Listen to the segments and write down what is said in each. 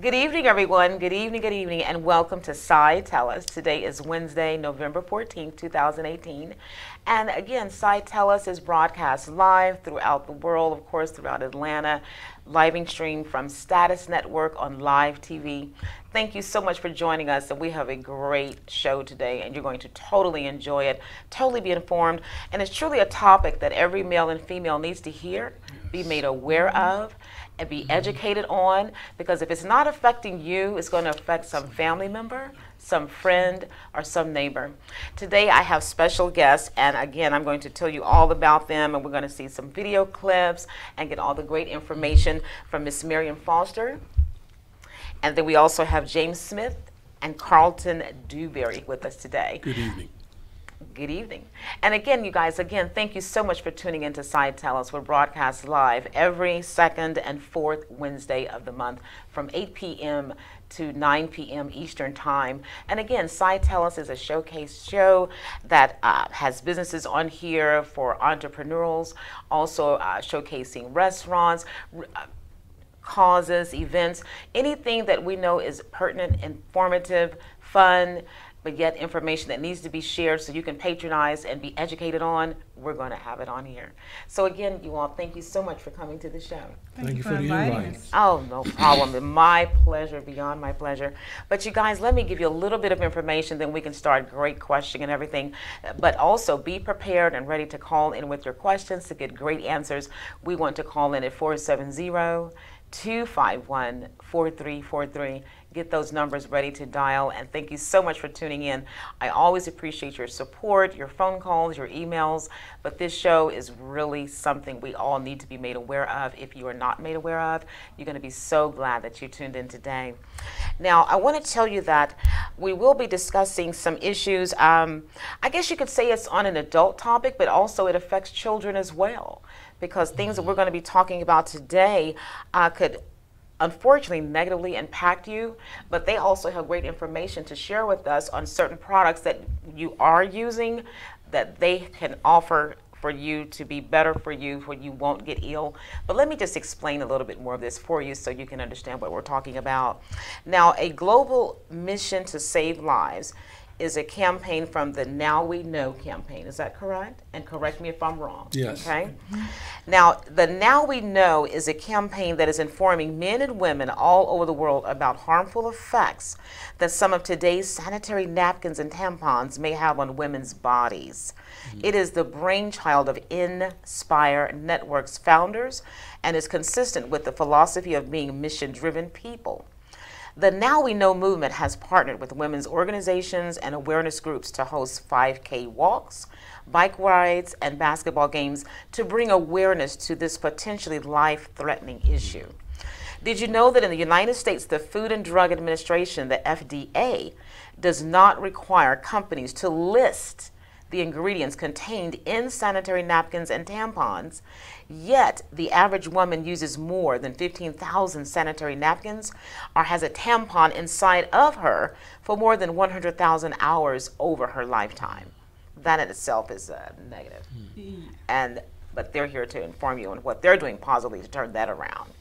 Good evening, everyone. Good evening, and welcome to SciTellUs. Today is Wednesday, November 14th, 2018. And again, SciTellUs is broadcast live throughout the world, of course, throughout Atlanta, living stream from Status Network on live TV. Thank you so much for joining us, and we have a great show today, and you're going to totally enjoy it, totally be informed, and it's truly a topic that every male and female needs to hear, be made aware of, and be educated on, because if it's not affecting you, it's going to affect some family member, some friend, or some neighbor. Today I have special guests, and again, I'm going to tell you all about them, and we're going to see some video clips and get all the great information from Miss Miriam Foster. And then we also have James Smith and Carlton Dewberry with us today. Good evening. Good evening. And again, you guys, thank you so much for tuning into SciTellUs. We're broadcast live every second and fourth Wednesday of the month from 8 p.m. to 9 p.m. Eastern Time. And again, SciTellUs is a showcase show that has businesses on here for entrepreneurs, also showcasing restaurants, causes, events, anything that we know is pertinent, informative, fun, but yet information that needs to be shared so you can patronize and be educated on, we're going to have it on here. So again, you all, thank you so much for coming to the show. Thank you for the invite. Oh, no problem. My pleasure, beyond my pleasure. But you guys, let me give you a little bit of information, then we can start great questioning and everything. But also be prepared and ready to call in with your questions to get great answers. We want to call in at 470-251-4343. Get those numbers ready to dial, and thank you so much for tuning in. I always appreciate your support, your phone calls, your emails, but this show is really something we all need to be made aware of. If you are not made aware of, you're going to be so glad that you tuned in today. Now, I want to tell you that we will be discussing some issues. I guess you could say it's on an adult topic, but also it affects children as well, because things that we're going to be talking about today could unfortunately negatively impact you, but they also have great information to share with us on certain products that you are using that they can offer for you to be better for you, where you won't get ill. But let me just explain a little bit more of this for you so you can understand what we're talking about. Now, a global mission to save lives is a campaign from the Now We Know campaign. Is that correct? And correct me if I'm wrong. Yes. Okay. Now, the Now We Know is a campaign that is informing men and women all over the world about harmful effects that some of today's sanitary napkins and tampons may have on women's bodies. It is the brainchild of Inspire Network's founders and is consistent with the philosophy of being mission-driven people. The Now We Know movement has partnered with women's organizations and awareness groups to host 5K walks, bike rides, and basketball games to bring awareness to this potentially life-threatening issue. Did you know that in the United States, the Food and Drug Administration, the FDA, does not require companies to list the ingredients contained in sanitary napkins and tampons, yet the average woman uses more than 15,000 sanitary napkins or has a tampon inside of her for more than 100,000 hours over her lifetime. That in itself is negative. But they're here to inform you on what they're doing positively to turn that around.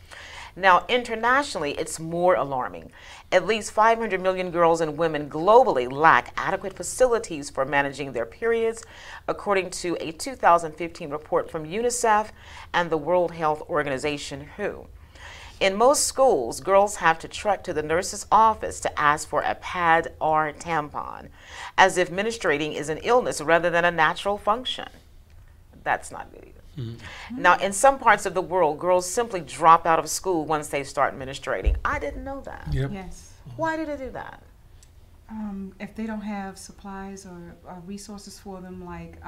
Now, internationally, it's more alarming. At least 500 million girls and women globally lack adequate facilities for managing their periods, according to a 2015 report from UNICEF and the World Health Organization, WHO. In most schools, girls have to trek to the nurse's office to ask for a pad or tampon, as if menstruating is an illness rather than a natural function. That's not good either. Now, in some parts of the world, girls simply drop out of school once they start menstruating. I didn't know that. Yes. Why do they do that? If they don't have supplies or resources for them, like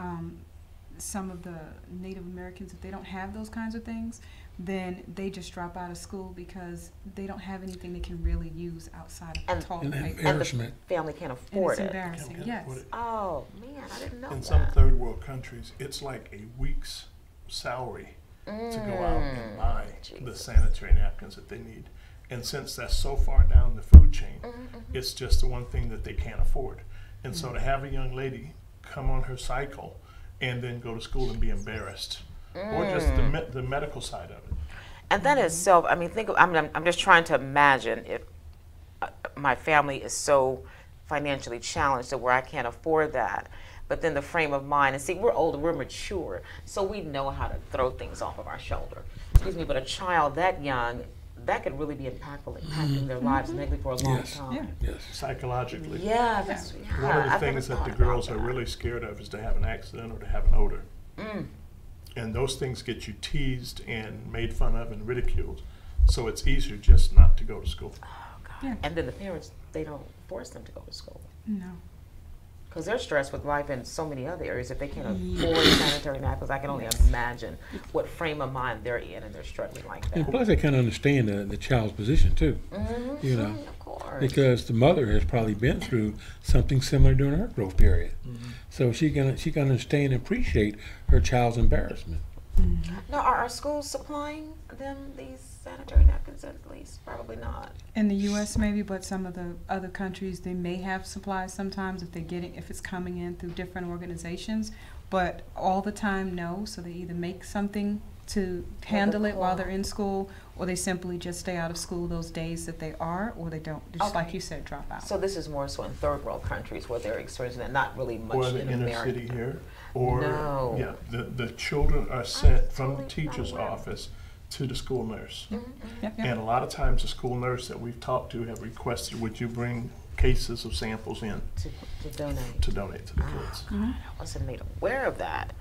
some of the Native Americans, if they don't have those kinds of things, then they just drop out of school because they don't have anything they can really use outside of toilet paper. And the family can't afford and it's it. embarrassing, yes. Oh, man, I didn't know that. In some third world countries, it's like a week's salary to go out and buy the sanitary napkins that they need. And since that's so far down the food chain, it's just the one thing that they can't afford. And so to have a young lady come on her cycle and then go to school and be embarrassed, or just the medical side of it. And that itself, I mean, I'm just trying to imagine if my family is so financially challenged to where I can't afford that. But then the frame of mind, and see, we're older, we're mature, so we know how to throw things off of our shoulder. Excuse me, but a child that young, that could really be impacting their lives negatively for a long time. Yes. Psychologically. Yeah. One of the things that the girls are really scared of is to have an accident or to have an odor. And those things get you teased and made fun of and ridiculed. So it's easier just not to go to school. Oh, God. Yeah. And then the parents, they don't force them to go to school. No. Because they're stressed with life in so many other areas. If they can't afford sanitary napkins, I can only imagine what frame of mind they're in, and they're struggling like that. And plus, they kind of understand the child's position too. You know, of course. because the mother has probably been through something similar during her growth period, so she can understand and appreciate her child's embarrassment. Now, are our schools supplying them these sanitary napkins at least? Probably not. In the U.S. maybe, but some of the other countries, they may have supplies sometimes if it's coming in through different organizations, but all the time, no. So they either make something to handle it while they're in school, or they simply just stay out of school those days that they are, or they don't, just like you said, drop out. So this is more so in third world countries where they're experiencing that, not really much in America. Or the inner city here. Or, No. yeah, the children are sent from the teacher's office to the school nurse. And a lot of times the school nurse that we've talked to have requested, would you bring cases of samples in To donate. to donate to the kids. I wasn't made aware of that.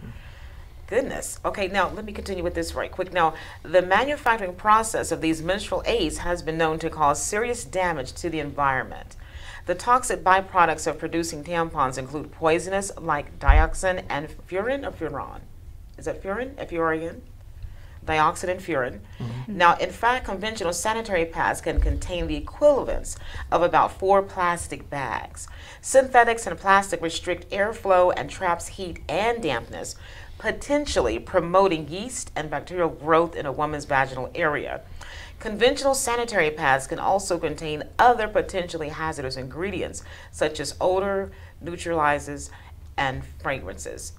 Goodness. Okay, now let me continue with this right quick. Now, the manufacturing process of these menstrual aids has been known to cause serious damage to the environment. The toxic byproducts of producing tampons include poisonous like dioxin and furan or furon. Is that furan? F-U-R-A-N? Dioxin and furan. Now, in fact, conventional sanitary pads can contain the equivalents of about 4 plastic bags. Synthetics and plastic restrict airflow and traps heat and dampness, potentially promoting yeast and bacterial growth in a woman's vaginal area. Conventional sanitary pads can also contain other potentially hazardous ingredients, such as odor, neutralizers, and fragrances.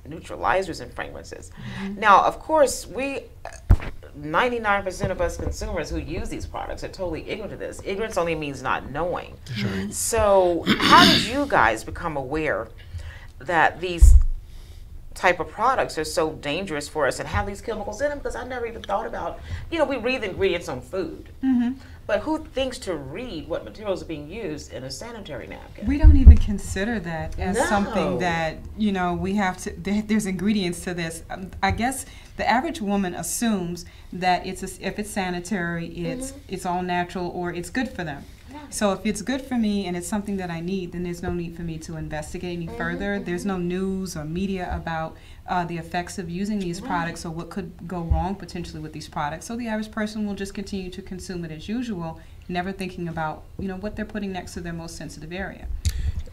Now, of course, 99% of us consumers who use these products are totally ignorant of this. Ignorance only means not knowing. So how did you guys become aware that these type of products are so dangerous for us and have these chemicals in them? Because I never even thought about, we read the ingredients on food. But who thinks to read what materials are being used in a sanitary napkin? We don't even consider that as something No. that, we have to, there's ingredients to this. I guess the average woman assumes that if it's sanitary, it's all natural or it's good for them. So if it's good for me and it's something that I need, then there's no need for me to investigate any further. There's no news or media about the effects of using these products or what could go wrong potentially with these products. So the average person will just continue to consume it as usual, never thinking about what they're putting next to their most sensitive area.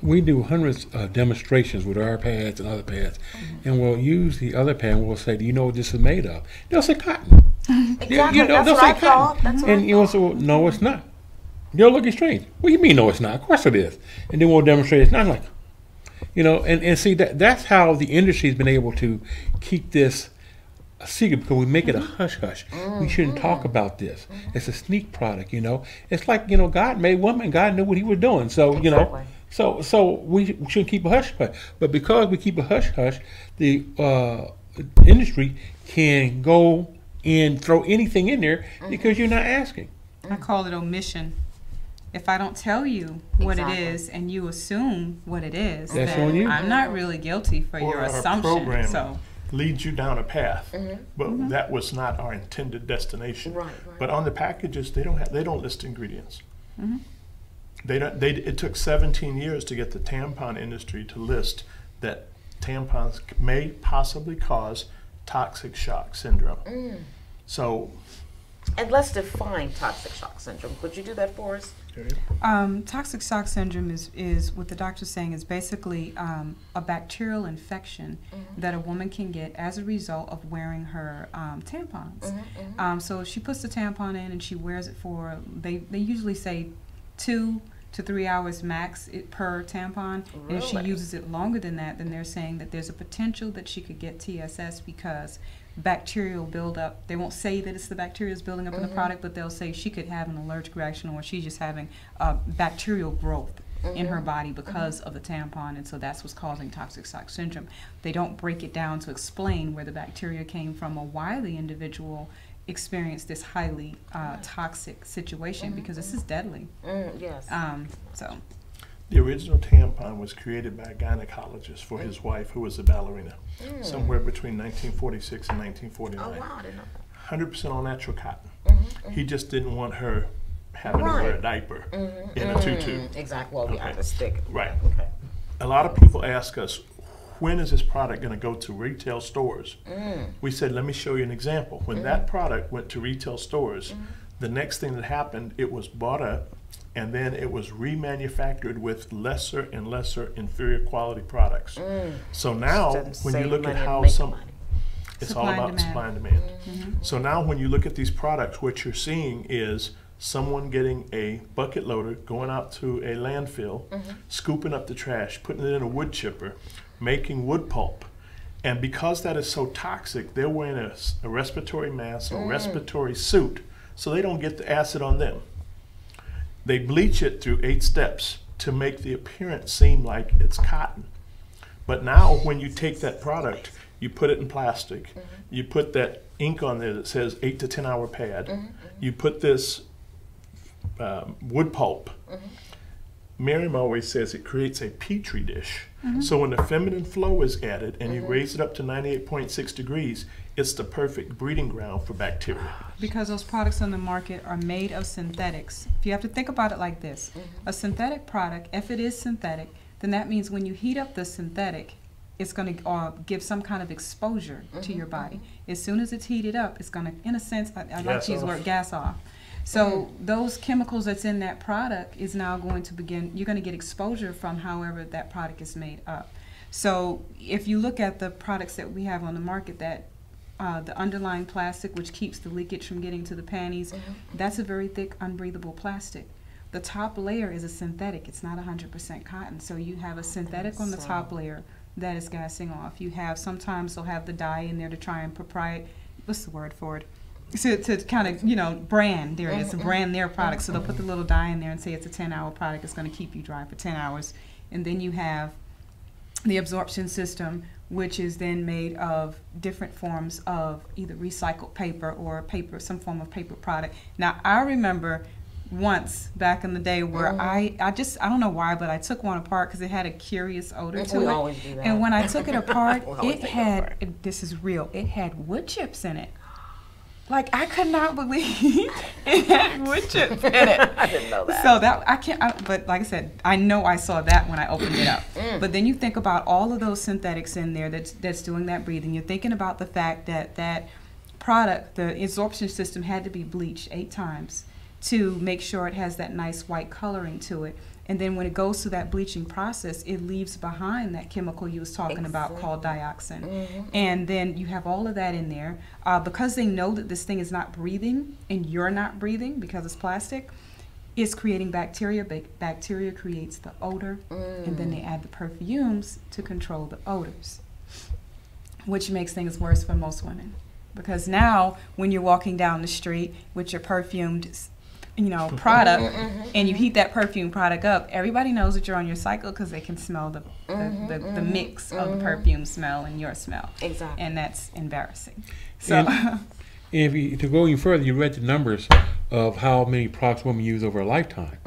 we do hundreds of demonstrations with our pads and other pads, and we'll use the other pad and we'll say, do you know what this is made of? They'll say cotton. Exactly. You know, That's they'll what I say thought. cotton. That's what I And you'll thought. say, well, no, it's not. You're looking strange. What do you mean, no, it's not? Of course it is. And then we'll demonstrate it's not. Like, you know, and see, that's how the industry's been able to keep this a secret, because we make it a hush-hush. We shouldn't talk about this. It's a sneak product, you know. It's like, you know, God made woman. God knew what he was doing. So, you know, Exactly. so we should keep a hush-hush. But because we keep a hush-hush, the industry can go and throw anything in there because you're not asking. I call it omission. If I don't tell you what Exactly. it is and you assume what it is, That's then on you. I'm not really guilty for your Or our assumption. programming So leads you down a path, but that was not our intended destination. Right, right. But on the packages, they don't list ingredients. They don't. It took 17 years to get the tampon industry to list that tampons may possibly cause toxic shock syndrome. So, And let's define toxic shock syndrome. Could you do that for us? toxic shock syndrome is what the doctor's saying is basically a bacterial infection that a woman can get as a result of wearing her tampons. So if she puts the tampon in and she wears it for, they usually say 2 to 3 hours max per tampon. And if she Really? uses it longer than that, then they're saying that there's a potential that she could get TSS because bacterial buildup. They won't say that it's the bacteria is building up in the product, but they'll say she could have an allergic reaction or she's just having bacterial growth in her body because of the tampon, and so that's what's causing toxic shock syndrome. They don't break it down to explain where the bacteria came from or why the individual experienced this highly toxic situation because this is deadly. Yes. So the original tampon was created by a gynecologist for his wife, who was a ballerina, somewhere between 1946 and 1949. Oh, wow, I didn't know that. 100% all natural cotton. He just didn't want her having to wear a Right. diaper in a tutu. Exactly. Well, yeah, Okay. the stick. Right. Okay. A lot of people ask us, when is this product going to go to retail stores? We said, let me show you an example. When that product went to retail stores, the next thing that happened, it was bought up and then it was remanufactured with lesser and lesser inferior quality products. So now, Doesn't when you save look money at and how make some, money. it's Supply all and about demand. supply and demand. So now when you look at these products, what you're seeing is someone getting a bucket loader, going out to a landfill, scooping up the trash, putting it in a wood chipper, making wood pulp. And because that is so toxic, they're wearing a respiratory mask or respiratory suit so they don't get the acid on them. They bleach it through 8 steps to make the appearance seem like it's cotton. But now when you take that product, you put it in plastic, you put that ink on there that says 8 to 10 hour pad, you put this wood pulp. Miriam always says it creates a petri dish. So when the feminine flow is added and you raise it up to 98.6 degrees, it's the perfect breeding ground for bacteria. because those products on the market are made of synthetics. If you have to think about it like this, a synthetic product, if it is synthetic, then that means when you heat up the synthetic, it's going to give some kind of exposure to your body. As soon as it's heated up, it's going to, in a sense, I like Gas to use the off. word gas off. So those chemicals that's in that product is now going to begin, you're going to get exposure from however that product is made up. So if you look at the products that we have on the market, that the underlying plastic, which keeps the leakage from getting to the panties, that's a very thick, unbreathable plastic. The top layer is a synthetic. It's not 100% cotton. So you have a synthetic on the top layer that is gassing off. You have, sometimes they'll have the dye in there to try and what's the word for it? To kind of, you know, brand, there it is, to brand their product. So they'll put the little dye in there and say it's a 10-hour product. It's going to keep you dry for 10 hours. And then you have the absorption system, which is then made of different forms of either recycled paper or paper, some form of paper product. Now, I remember once back in the day where I don't know why, but I took one apart because it had a curious odor to We it. always do that. And when I took it apart, We always it take it had, apart. this is real, it had wood chips in it. Like, I could not believe it had wood chips in it. I didn't know that. So that, but like I said, I know I saw that when I opened it up. But then you think about all of those synthetics in there that's doing that breathing. You're thinking about the fact that that product, the absorption system, had to be bleached 8 times. to make sure it has that nice white coloring to it. And then when it goes through that bleaching process, it leaves behind that chemical you was talking about called dioxin. And then you have all of that in there. Because they know that this thing is not breathing and you're not breathing because it's plastic, it's creating bacteria. Bacteria creates the odor, and then they add the perfumes to control the odors, which makes things worse for most women. Because now when you're walking down the street with your perfumed product, and you heat that perfume product up, everybody knows that you're on your cycle because they can smell the mix of the perfume smell and your smell. Exactly. And that's embarrassing. So, and to go even further, you read the numbers of how many products women use over a lifetime.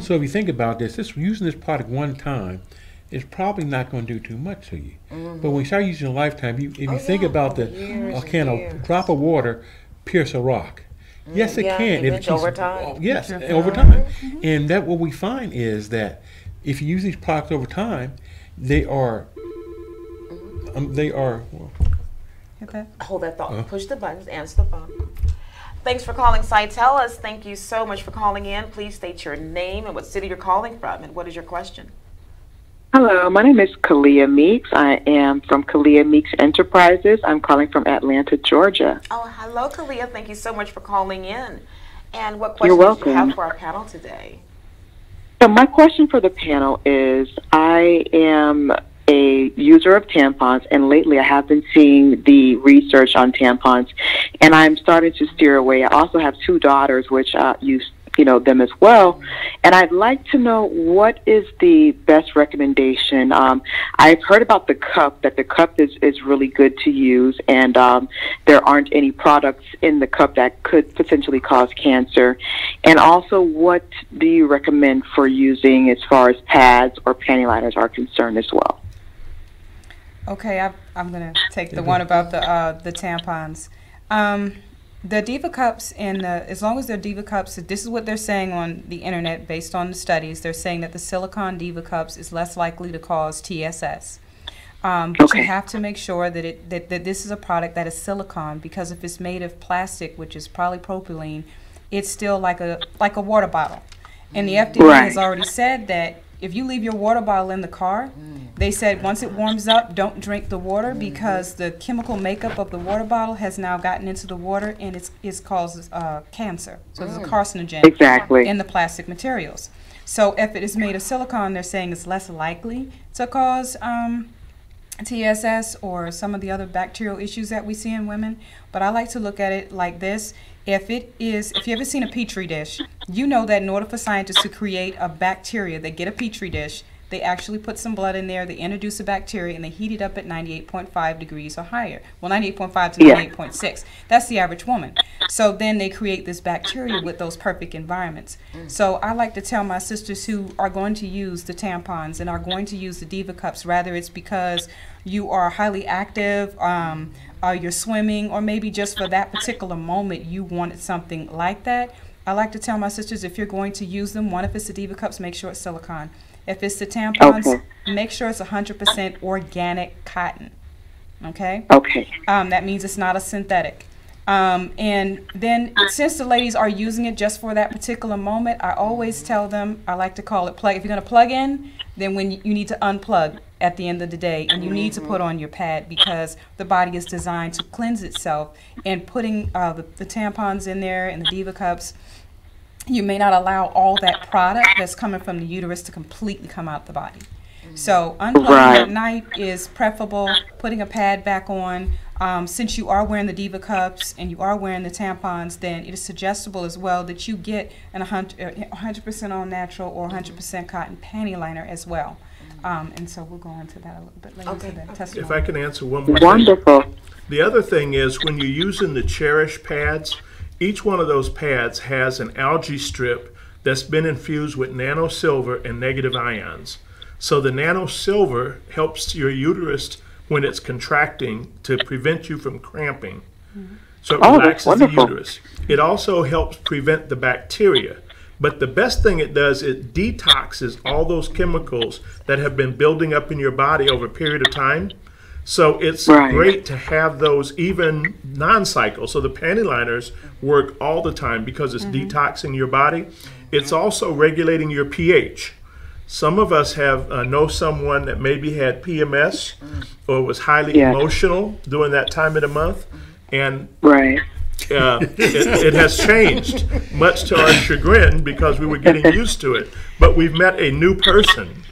So if you think about this, using this product one time is probably not going to do too much to you. But when you start using a lifetime, if you think about a drop of water pierce a rock. Yes, it can. If over time. Yes, over time. And that what we find is that if you use these products over time, they are. okay. Hold that thought. Push the buttons. Answer the phone. Thanks for calling Cytellus. Thank you so much for calling in. Please state your name and what city you're calling from, and what is your question? Hello, my name is Kalia Meeks. I am from Kalia Meeks Enterprises. I'm calling from Atlanta, Georgia. Oh, hello, Kalia. Thank you so much for calling in. And what You're questions do you welcome. have for our panel today? So my question for the panel is, I am a user of tampons, and lately I have been seeing the research on tampons, and I'm starting to steer away. I also have 2 daughters, which use them as well, and I'd like to know what is the best recommendation. I've heard about the cup, that the cup is really good to use, and there aren't any products in the cup that could potentially cause cancer. And also, what do you recommend for using as far as pads or panty liners are concerned as well? Okay, I'm going to take the one about the tampons. The Diva Cups, as long as they're Diva Cups, this is what they're saying on the internet based on the studies. They're saying that the silicone Diva Cups is less likely to cause TSS. But you have to make sure that that this is a product that is silicone, because if it's made of plastic, which is polypropylene, it's still like a water bottle. And the FDA has already said that if you leave your water bottle in the car, they said once it warms up, don't drink the water, because the chemical makeup of the water bottle has now gotten into the water, and it causes cancer. So there's a carcinogen in the plastic materials. So if it is made of silicone, they're saying it's less likely to cause TSS or some of the other bacterial issues that we see in women. But I like to look at it like this. If you ever seen a Petri dish, you know that in order for scientists to create a bacteria, they get a Petri dish, they actually put some blood in there, they introduce a bacteria, and they heat it up at 98.5 degrees or higher. Well, 98.5 to 98.6. That's the average woman. So then they create this bacteria with those perfect environments. So I like to tell my sisters who are going to use the tampons and are going to use the Diva Cups, rather it's because you are highly active, you're swimming, or maybe just for that particular moment you wanted something like that. I like to tell my sisters, if you're going to use them, if it's the Diva Cups, make sure it's silicone. If it's the tampons, make sure it's 100% organic cotton. Okay? That means it's not a synthetic. And then since the ladies are using it just for that particular moment, I always tell them, I like to call it plug. If you're going to plug in, then when you need to unplug at the end of the day, and you need to put on your pad, because the body is designed to cleanse itself. And putting the tampons in there and the Diva Cups, you may not allow all that product that's coming from the uterus to completely come out the body. So unplugging at night is preferable. Putting a pad back on, since you are wearing the Diva Cups and you are wearing the tampons, then it is suggestible as well that you get an 100% all natural or 100% cotton panty liner as well. And so we'll go into that a little bit later. If I can answer one more thing. The other thing is, when you're using the Cherish pads, each one of those pads has an algae strip that's been infused with nanosilver and negative ions. So the nanosilver helps your uterus when it's contracting to prevent you from cramping. So it relaxes the uterus. It also helps prevent the bacteria. But the best thing it does, it detoxes all those chemicals that have been building up in your body over a period of time. So it's Right. great to have those even non-cycle. So the panty liners work all the time because it's detoxing your body. It's also regulating your pH. Some of us have know someone that maybe had PMS or was highly Yes. emotional during that time of the month, and Right. it has changed, much to our chagrin, because we were getting used to it. But we've met a new person.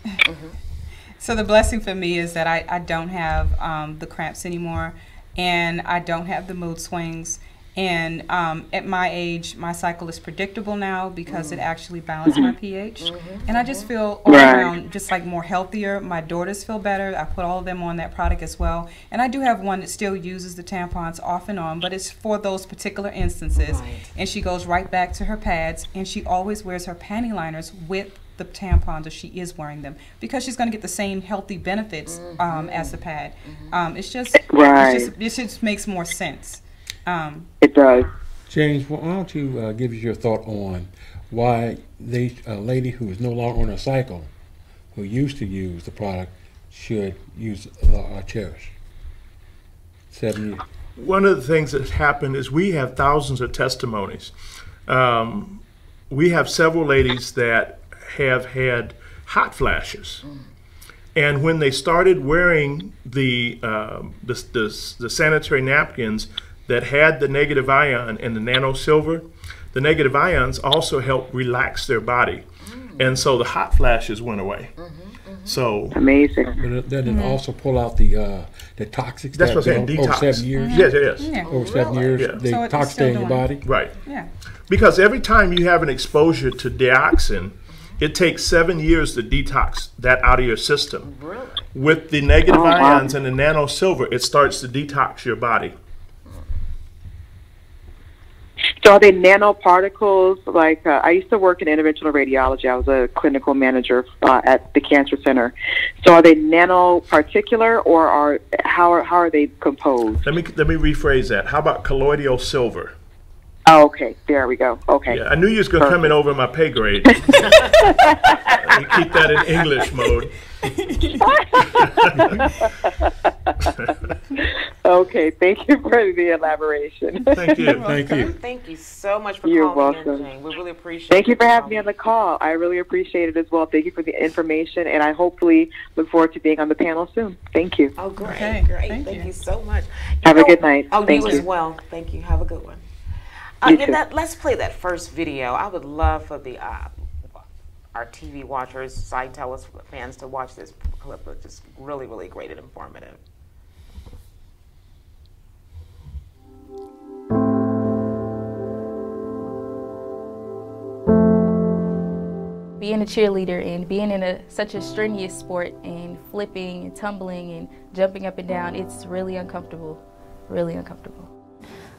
So the blessing for me is that I don't have the cramps anymore, and I don't have the mood swings. And at my age, my cycle is predictable now because it actually balances my pH. And I just feel all Right. around just like more healthier. My daughters feel better. I put all of them on that product as well. And I do have one that still uses the tampons off and on, but it's for those particular instances. Right. And she goes right back to her pads, and she always wears her panty liners with the tampons if she is wearing them, because she's going to get the same healthy benefits as the pad. It's just, Right. it just makes more sense. It does. James, why don't you give us your thought on why a lady who is no longer on a cycle, who used to use the product, should use Cherish? 7 years. One of the things that happened is we have thousands of testimonies. We have several ladies that have had hot flashes. And when they started wearing the sanitary napkins that had the negative ion and the nano silver, the negative ions also helped relax their body. And so the hot flashes went away. So Amazing. But that didn't also pull out the toxics. that's what I'm saying, over detox. 7 years. Yes, yes. Yeah. Over 7 years, Yeah. they So it's toxic still in your doing- body. Right. Yeah. Because every time you have an exposure to dioxin, it takes 7 years to detox that out of your system. Really? With the negative Oh, wow. ions and the nano silver, it starts to detox your body. So are they nanoparticles? Like I used to work in interventional radiology. I was a clinical manager at the cancer center. So are they nanoparticular, or how are they composed? Let me rephrase that. How about colloidal silver? Oh, okay, there we go. Okay. Yeah, I knew you was gonna come in over my pay grade. Let me keep that in English mode. Okay, thank you for the elaboration. Thank you. Thank you. Thank you so much for You're calling welcome. in, Jane. We really appreciate Thank you for your having me on the call. I really appreciate it as well. Thank you for the information, and I hopefully look forward to being on the panel soon. Thank you. Oh, great, Okay, great. thank Thank you. you so much. Have a good night. Oh, Thank you as you. well. Thank you. Have a good one. You too. Let's play that first video. I would love for the our TV watchers, Side Tellus fans to watch this clip. It's just really, really great and informative. Being a cheerleader and being in such a strenuous sport and flipping and tumbling and jumping up and down, it's really uncomfortable, really uncomfortable.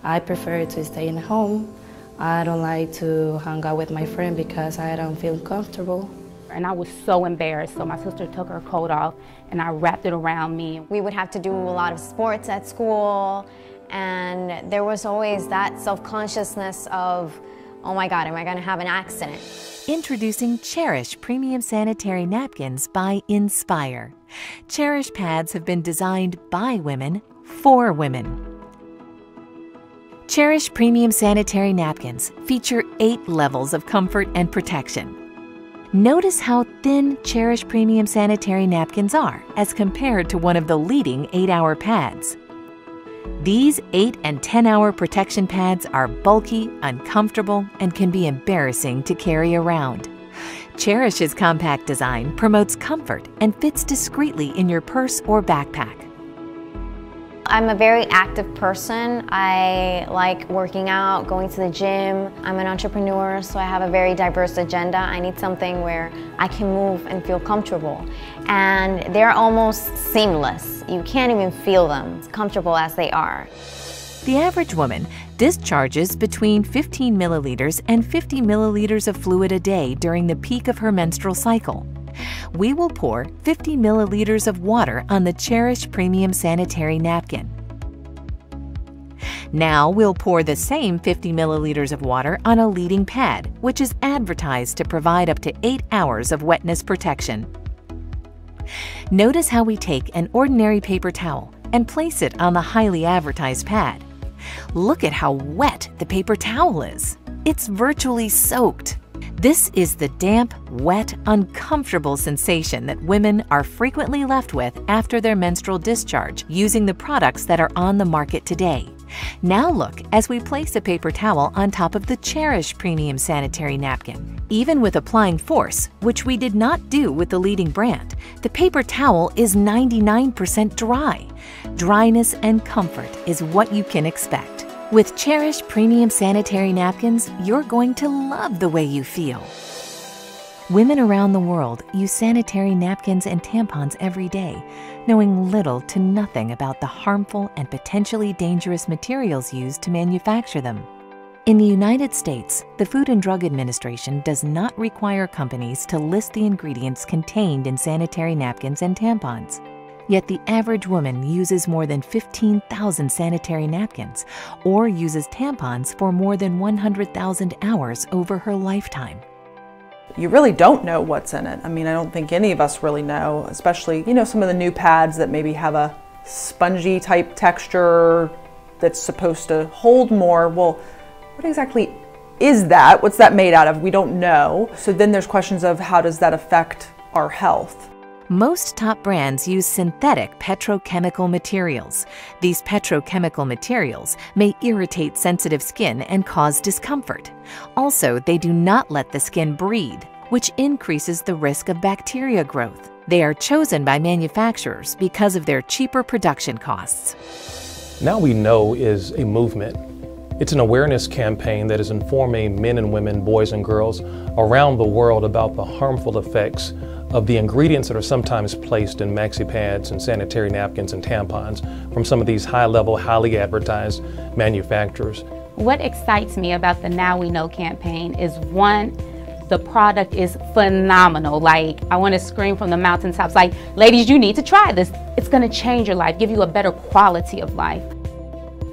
I prefer to stay in home. I don't like to hang out with my friend because I don't feel comfortable. And I was so embarrassed, so my sister took her coat off and I wrapped it around me. We would have to do a lot of sports at school, and there was always that self-consciousness of, oh my God, am I gonna have an accident? Introducing Cherish Premium Sanitary Napkins by Inspire. Cherish pads have been designed by women for women. Cherish Premium Sanitary Napkins feature 8 levels of comfort and protection. Notice how thin Cherish Premium Sanitary Napkins are as compared to one of the leading 8-hour pads. These 8 and 10-hour protection pads are bulky, uncomfortable, and can be embarrassing to carry around. Cherish's compact design promotes comfort and fits discreetly in your purse or backpack. I'm a very active person. I like working out, going to the gym. I'm an entrepreneur, so I have a very diverse agenda. I need something where I can move and feel comfortable. And they're almost seamless. You can't even feel them, as comfortable as they are. The average woman discharges between 15 milliliters and 50 milliliters of fluid a day during the peak of her menstrual cycle. We will pour 50 milliliters of water on the Cherish Premium Sanitary Napkin. Now we'll pour the same 50 milliliters of water on a leading pad, which is advertised to provide up to 8 hours of wetness protection. Notice how we take an ordinary paper towel, and place it on the highly advertised pad. Look at how wet the paper towel is. It's virtually soaked. This is the damp, wet, uncomfortable sensation that women are frequently left with after their menstrual discharge using the products that are on the market today. Now look as we place a paper towel on top of the Cherish Premium Sanitary Napkin. Even with applying force, which we did not do with the leading brand, the paper towel is 99% dry. Dryness and comfort is what you can expect. With Cherish Premium Sanitary Napkins, you're going to love the way you feel. Women around the world use sanitary napkins and tampons every day, knowing little to nothing about the harmful and potentially dangerous materials used to manufacture them. In the United States, the Food and Drug Administration does not require companies to list the ingredients contained in sanitary napkins and tampons. Yet the average woman uses more than 15,000 sanitary napkins or uses tampons for more than 100,000 hours over her lifetime. You really don't know what's in it. I mean, I don't think any of us really know, especially, some of the new pads that maybe have a spongy type texture that's supposed to hold more. Well, what exactly is that? What's that made out of? We don't know. So then there's questions of how does that affect our health? Most top brands use synthetic petrochemical materials. These petrochemical materials may irritate sensitive skin and cause discomfort. Also, they do not let the skin breathe, which increases the risk of bacteria growth. They are chosen by manufacturers because of their cheaper production costs. Now We Know is a movement. It's an awareness campaign that is informing men and women, boys and girls around the world about the harmful effects of the ingredients that are sometimes placed in maxi pads and sanitary napkins and tampons from some of these high-level, highly advertised manufacturers. What excites me about the Now We Know campaign is, one, the product is phenomenal. Like, I want to scream from the mountaintops, like, ladies, you need to try this. It's going to change your life, give you a better quality of life.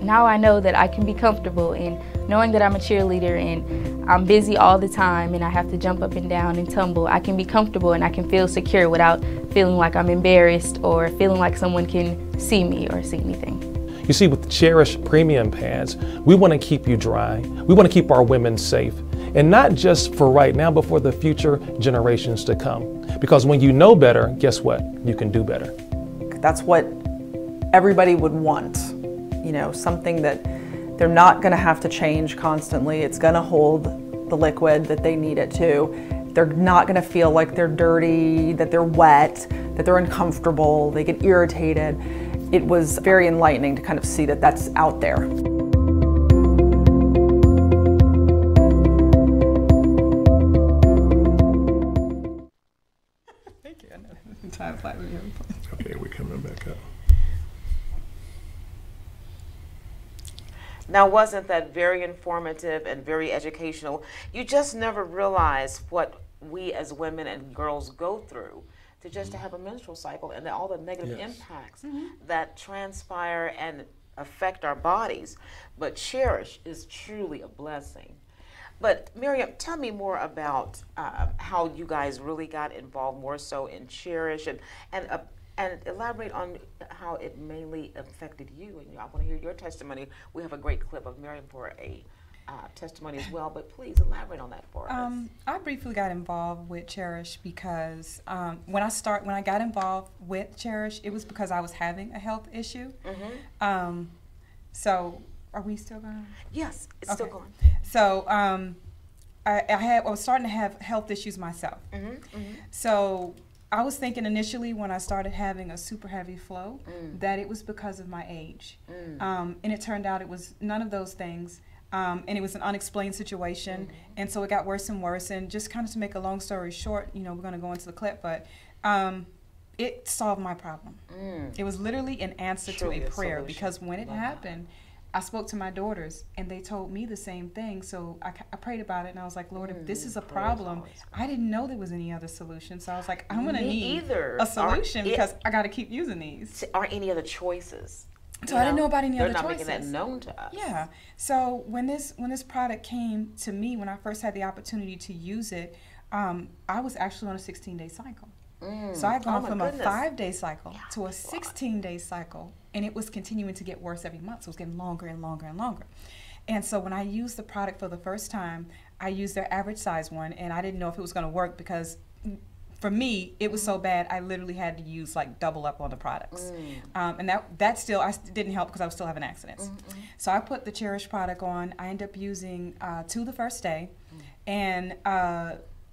Now I know that I can be comfortable in knowing that I'm a cheerleader and I'm busy all the time and I have to jump up and down and tumble. I can be comfortable and I can feel secure without feeling like I'm embarrassed or feeling like someone can see me or see anything. You see, with Cherish Premium Pads, we want to keep you dry. We want to keep our women safe. And not just for right now, but for the future generations to come. Because when you know better, guess what? You can do better. That's what everybody would want. Something that they're not going to have to change constantly. It's going to hold the liquid that they need it to. They're not going to feel like they're dirty, that they're wet, that they're uncomfortable, they get irritated. It was very enlightening to kind of see that that's out there. Thank you. I know. Time flight with you. Okay, we're coming back up. Now, wasn't that very informative and very educational? You just never realize what we as women and girls go through to have a menstrual cycle and all the negative impacts that transpire and affect our bodies. But Cherish is truly a blessing. But Miriam, tell me more about how you guys really got involved more so in Cherish and elaborate on how it mainly affected you. And I want to hear your testimony. We have a great clip of Miriam for a testimony as well, but please elaborate on that for us. I briefly got involved with Cherish because when I got involved with Cherish, it was because I was having a health issue. So, are we still going? Yes, it's still going. So, I was starting to have health issues myself. So, I was thinking initially when I started having a super heavy flow that it was because of my age. And it turned out it was none of those things. And it was an unexplained situation. And so it got worse and worse. And just kind of to make a long story short, we're going to go into the clip, but it solved my problem. It was literally an answer to a prayer because when it happened, I spoke to my daughters and they told me the same thing. So I prayed about it and I was like, Lord, if this is a problem, I didn't know there was any other solution. So I was like, I'm going to need a solution because I got to keep using these. Aren't any other choices? So I didn't know about any other choices. They're not making that known to us. Yeah. So when this product came to me, when I first had the opportunity to use it, I was actually on a 16-day cycle. So I'd gone from a 5-day cycle to a 16-day cycle and it was continuing to get worse every month. So it was getting longer and longer and longer. And so when I used the product for the first time, I used their average size one, and I didn't know if it was going to work because for me, it was so bad, I literally had to use like double up on the products. And that still, didn't help because I was still having accidents. So I put the Cherish product on. I ended up using 2 the first day. And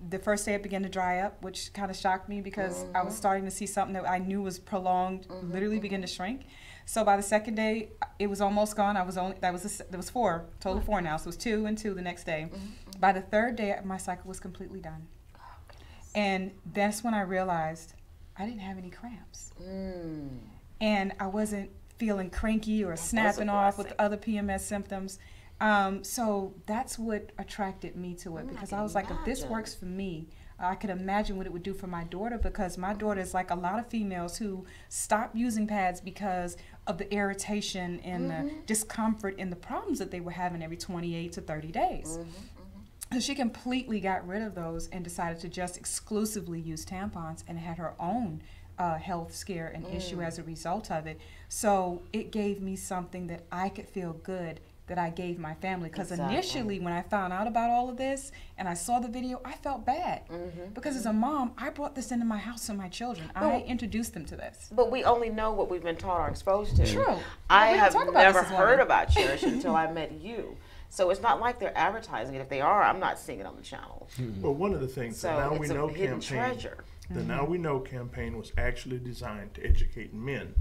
the first day it began to dry up, which kind of shocked me because I was starting to see something that I knew was prolonged, literally begin to shrink. So by the second day, it was almost gone. There was 4, total 4 now. So it was 2 and 2 the next day. By the third day, my cycle was completely done. And that's when I realized I didn't have any cramps. And I wasn't feeling cranky or snapping off with other PMS symptoms. So that's what attracted me to it, because I was like, if this works for me, I could imagine what it would do for my daughter, because my daughter is like a lot of females who stop using pads because of the irritation and the discomfort and the problems that they were having every 28 to 30 days. So she completely got rid of those and decided to just exclusively use tampons, and had her own health scare and issue as a result of it. So it gave me something that I could feel good that I gave my family, because initially when I found out about all of this and I saw the video, I felt bad because as a mom, I brought this into my house to my children. I introduced them to this. But we only know what we've been taught or exposed to. True. I have never heard about Cherish until I met you. So it's not like they're advertising it. If they are, I'm not seeing it on the channel. Well, one of the things, so the Now We it's Know a hidden campaign, treasure. the Now We Know campaign was actually designed to educate men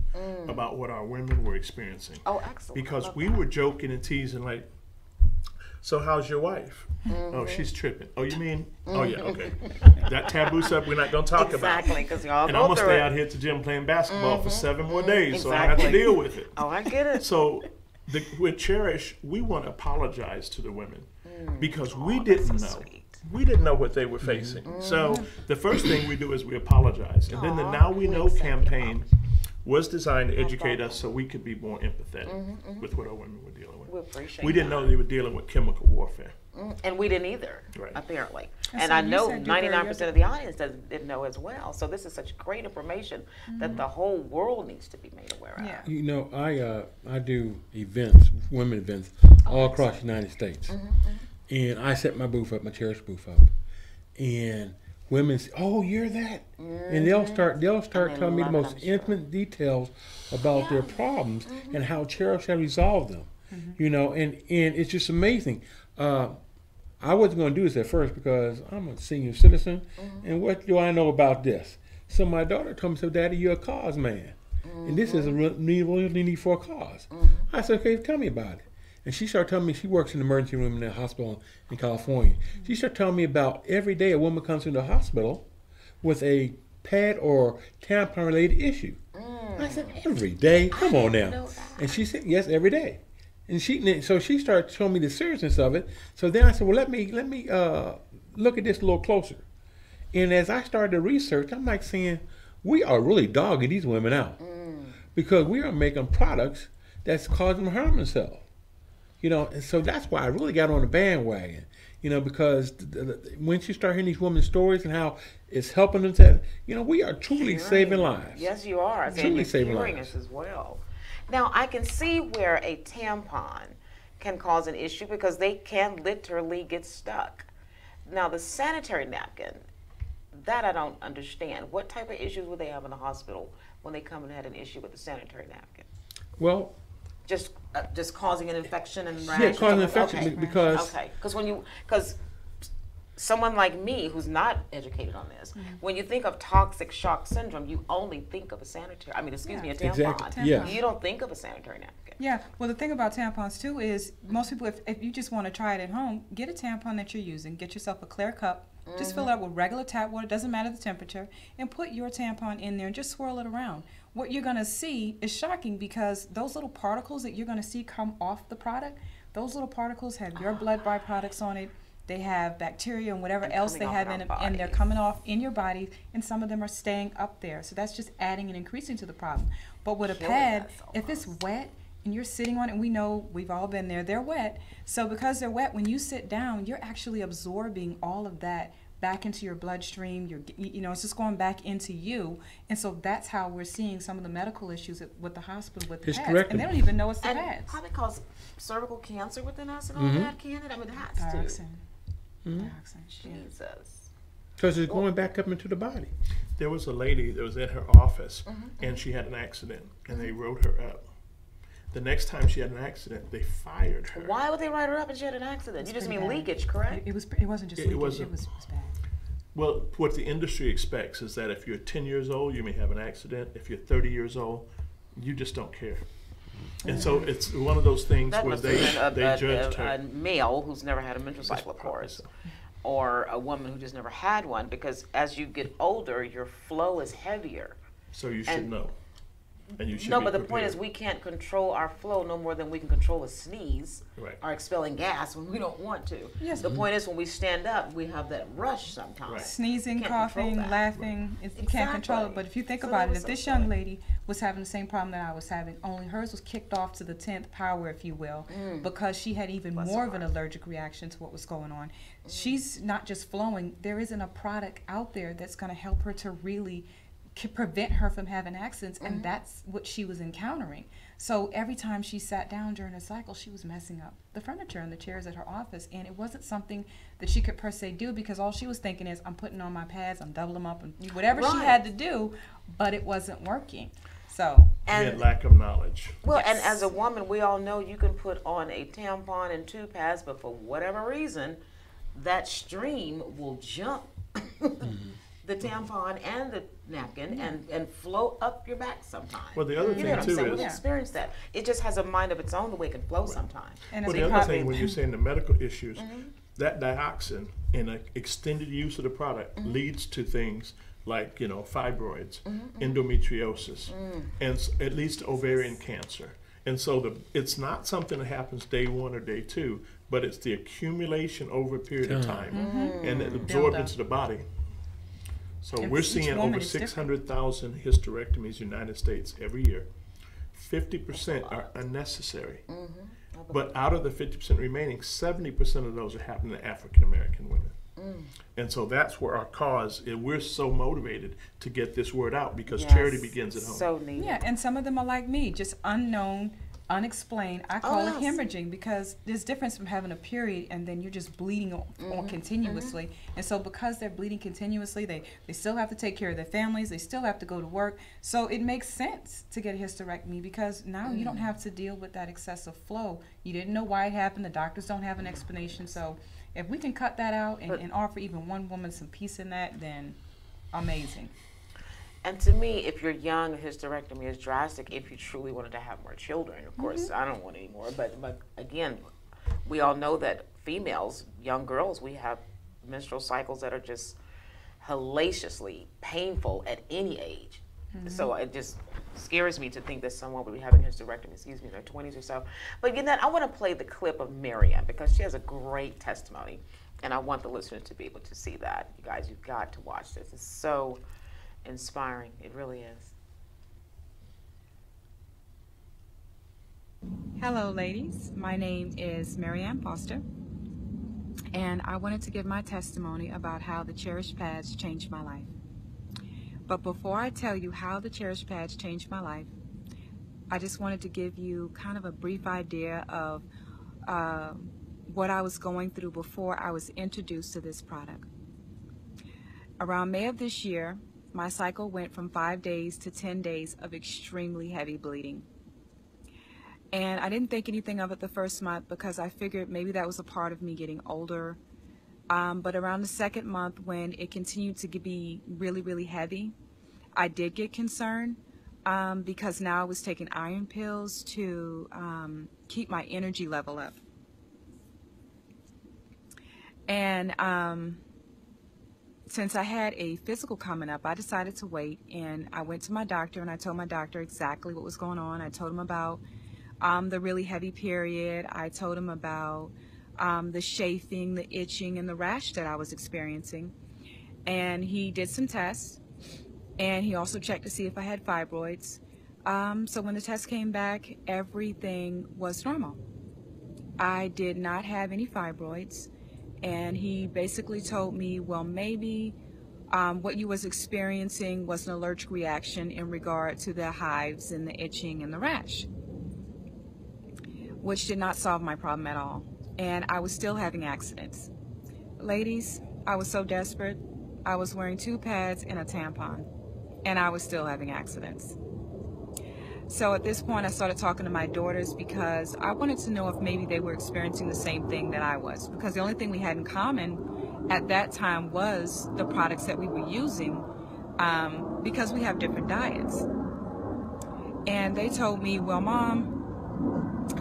about what our women were experiencing. Oh, excellent. Because we were joking and teasing like, so how's your wife? Oh, she's tripping. Oh, you mean? Oh, yeah, okay. That taboo stuff we're not going to talk about. Exactly, because y'all And I'm going to stay out here at the gym playing basketball for 7 more days, so I have to deal with it. Oh, I get it. So with Cherish, we want to apologize to the women because we didn't know. We didn't know what they were facing. So the first thing we do is we apologize. And then the Now We Know campaign was designed to educate us so we could be more empathetic with what our women were dealing with. We appreciate We didn't know they were dealing with chemical warfare. And we didn't either, Right. apparently. And And so I you know said you're very 99% of the audience didn't know as well. So this is such great information that the whole world needs to be made aware of. Yeah. You know, I do events, women events, all across the United States. And I set my booth up, my Cherish booth up. And women say, oh, you're that? And they'll start telling me the most intimate details about their problems and how Cherish has resolved them. You know, and it's just amazing. I wasn't going to do this at first because I'm a senior citizen, and what do I know about this? So my daughter told me, so Daddy, you're a cause man, and this is a really need for a cause. I said, okay, tell me about it. And she started telling me, she works in the emergency room in a hospital in California. She started telling me about every day a woman comes into the hospital with a pad or tampon related issue. I said, every day? Come on now. And she said, yes, every day. And so she started showing me the seriousness of it. So then I said, well, let me look at this a little closer. And as I started to research, I'm like saying, we are really dogging these women out because we are making products that's causing them to harm themselves. You know, and so that's why I really got on the bandwagon. You know, because once you start hearing these women's stories and how it's helping them to, you know, we are truly saving lives. Yes, you are. Truly saving lives. Us as well. Now, I can see where a tampon can cause an issue because they can literally get stuck. Now, the sanitary napkin, that I don't understand. What type of issues would they have in the hospital when they come and had an issue with the sanitary napkin? Well, just causing an infection and rash. Yeah, causing an infection because because someone like me who's not educated on this, when you think of toxic shock syndrome, you only think of a sanitary. I mean, excuse me, a tampon. Exactly. Yeah. You don't think of a sanitary napkin. Yeah. Well, the thing about tampons too is most people, if you just want to try it at home, get a tampon that you're using. Get yourself a clear cup. Just fill it up with regular tap water. Doesn't matter the temperature, and put your tampon in there and just swirl it around. What you're going to see is shocking because those little particles that you're going to see come off the product, those little particles have your blood byproducts on it. They have bacteria and whatever else they have in them, and they're coming off in your body, and some of them are staying up there. So that's just adding and increasing to the problem. But with a pad, if it's wet and you're sitting on it, and we know we've all been there, they're wet. So because they're wet, when you sit down, you're actually absorbing all of that back into your bloodstream. It's just going back into you. And so that's how we're seeing some of the medical issues with the hospital with the pads. And they don't even know it's the pads. Probably cause cervical cancer within us and all that, can it? I mean, it has to. Dioxin. Jesus. Because it's going back up into the body. There was a lady that was at her office, and she had an accident, and they wrote her up. The next time she had an accident, they fired her. Why would they write her up and she had an accident? You just mean leakage, correct? It wasn't just leakage. It was bad. Well, what the industry expects is that if you're 10 years old, you may have an accident. If you're 30 years old, you just don't care. And so it's one of those things where they judged her. A male who's never had a menstrual cycle, of course, or a woman who just never had one, because as you get older, your flow is heavier. So you should know. And you should no, be but the prepared. point is we can't control our flow no more than we can control a sneeze or expelling gas when we don't want to. Yes. The point is when we stand up, we have that rush sometimes. Right. Sneezing, coughing, laughing, you can't control it. But if you think about it, if this young lady was having the same problem that I was having, only hers was kicked off to the 10th power, if you will, because she had even more of an allergic reaction to what was going on. She's not just flowing. There isn't a product out there that's going to help her to really prevent her from having accidents, and that's what she was encountering. So every time she sat down during her cycle, she was messing up the furniture and the chairs at her office, and it wasn't something that she could per se do, because all she was thinking is, I'm putting on my pads, I'm doubling them up, and whatever she had to do, but it wasn't working. So and lack of knowledge. Well, and as a woman, we all know you can put on a tampon and 2 pads, but for whatever reason, that stream will jump the tampon and the napkin and flow up your back sometimes. Well, the other thing too is we've experienced that. It just has a mind of its own the way it can flow sometimes. And well, the other thing when you're saying the medical issues, that dioxin and extended use of the product leads to things like fibroids, endometriosis, and at least ovarian cancer. And so it's not something that happens day 1 or day 2, but it's the accumulation over a period of time and it absorbed into the body. So we're seeing over 600,000 hysterectomies in the United States every year. 50% are unnecessary. But out of the 50% remaining, 70% of those are happening to African American women. And so that's where our cause is. We're so motivated to get this word out because charity begins at home. So neat. Yeah, and some of them are like me, just unknown, unexplained. I call it hemorrhaging, because there's difference from having a period and then you're just bleeding on continuously. And so because they're bleeding continuously, they still have to take care of their families, they still have to go to work. So it makes sense to get a hysterectomy, because now you don't have to deal with that excessive flow. You didn't know why it happened, the doctors don't have an explanation. So if we can cut that out and offer even one woman some peace in that, then amazing. And to me, if you're young, a hysterectomy is drastic if you truly wanted to have more children. Of course, I don't want any more. But again, we all know that females, young girls, we have menstrual cycles that are just hellaciously painful at any age. So it just scares me to think that someone would be having hysterectomy, in their 20s or so. But again, I want to play the clip of Miriam because she has a great testimony. And I want the listeners to be able to see that. You guys, you've got to watch this. It's so inspiring. It really is. Hello, ladies. My name is Marianne Foster, and I wanted to give my testimony about how the Cherish Pads changed my life. But before I tell you how the Cherish Pads changed my life, I just wanted to give you kind of a brief idea of what I was going through before I was introduced to this product. Around May of this year, my cycle went from 5 days to 10 days of extremely heavy bleeding. And I didn't think anything of it the first month because I figured maybe that was a part of me getting older. But around the second month, when it continued to be really, really heavy, I did get concerned because now I was taking iron pills to keep my energy level up. And since I had a physical coming up, I decided to wait, and I went to my doctor and I told my doctor exactly what was going on. I told him about the really heavy period. I told him about the chafing, the itching, and the rash that I was experiencing. And he did some tests, and he also checked to see if I had fibroids. So when the test came back, everything was normal. I did not have any fibroids, and he basically told me, well, maybe what you was experiencing was an allergic reaction in regard to the hives and the itching and the rash, which did not solve my problem at all. And I was still having accidents. Ladies, I was so desperate. I was wearing 2 pads and a tampon, and I was still having accidents. So at this point, I started talking to my daughters because I wanted to know if maybe they were experiencing the same thing that I was, because the only thing we had in common at that time was the products that we were using, because we have different diets. And they told me, well, Mom,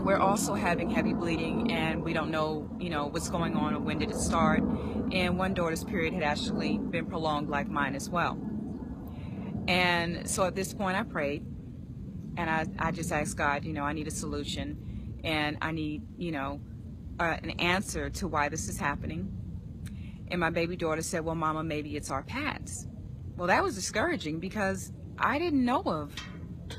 we're also having heavy bleeding, and we don't know, what's going on or when did it start. And one daughter's period had actually been prolonged like mine as well. And so at this point I prayed, and I just asked God, I need a solution, and I need, an answer to why this is happening. And my baby daughter said, well, Mama, maybe it's our pads. Well, that was discouraging because I didn't know of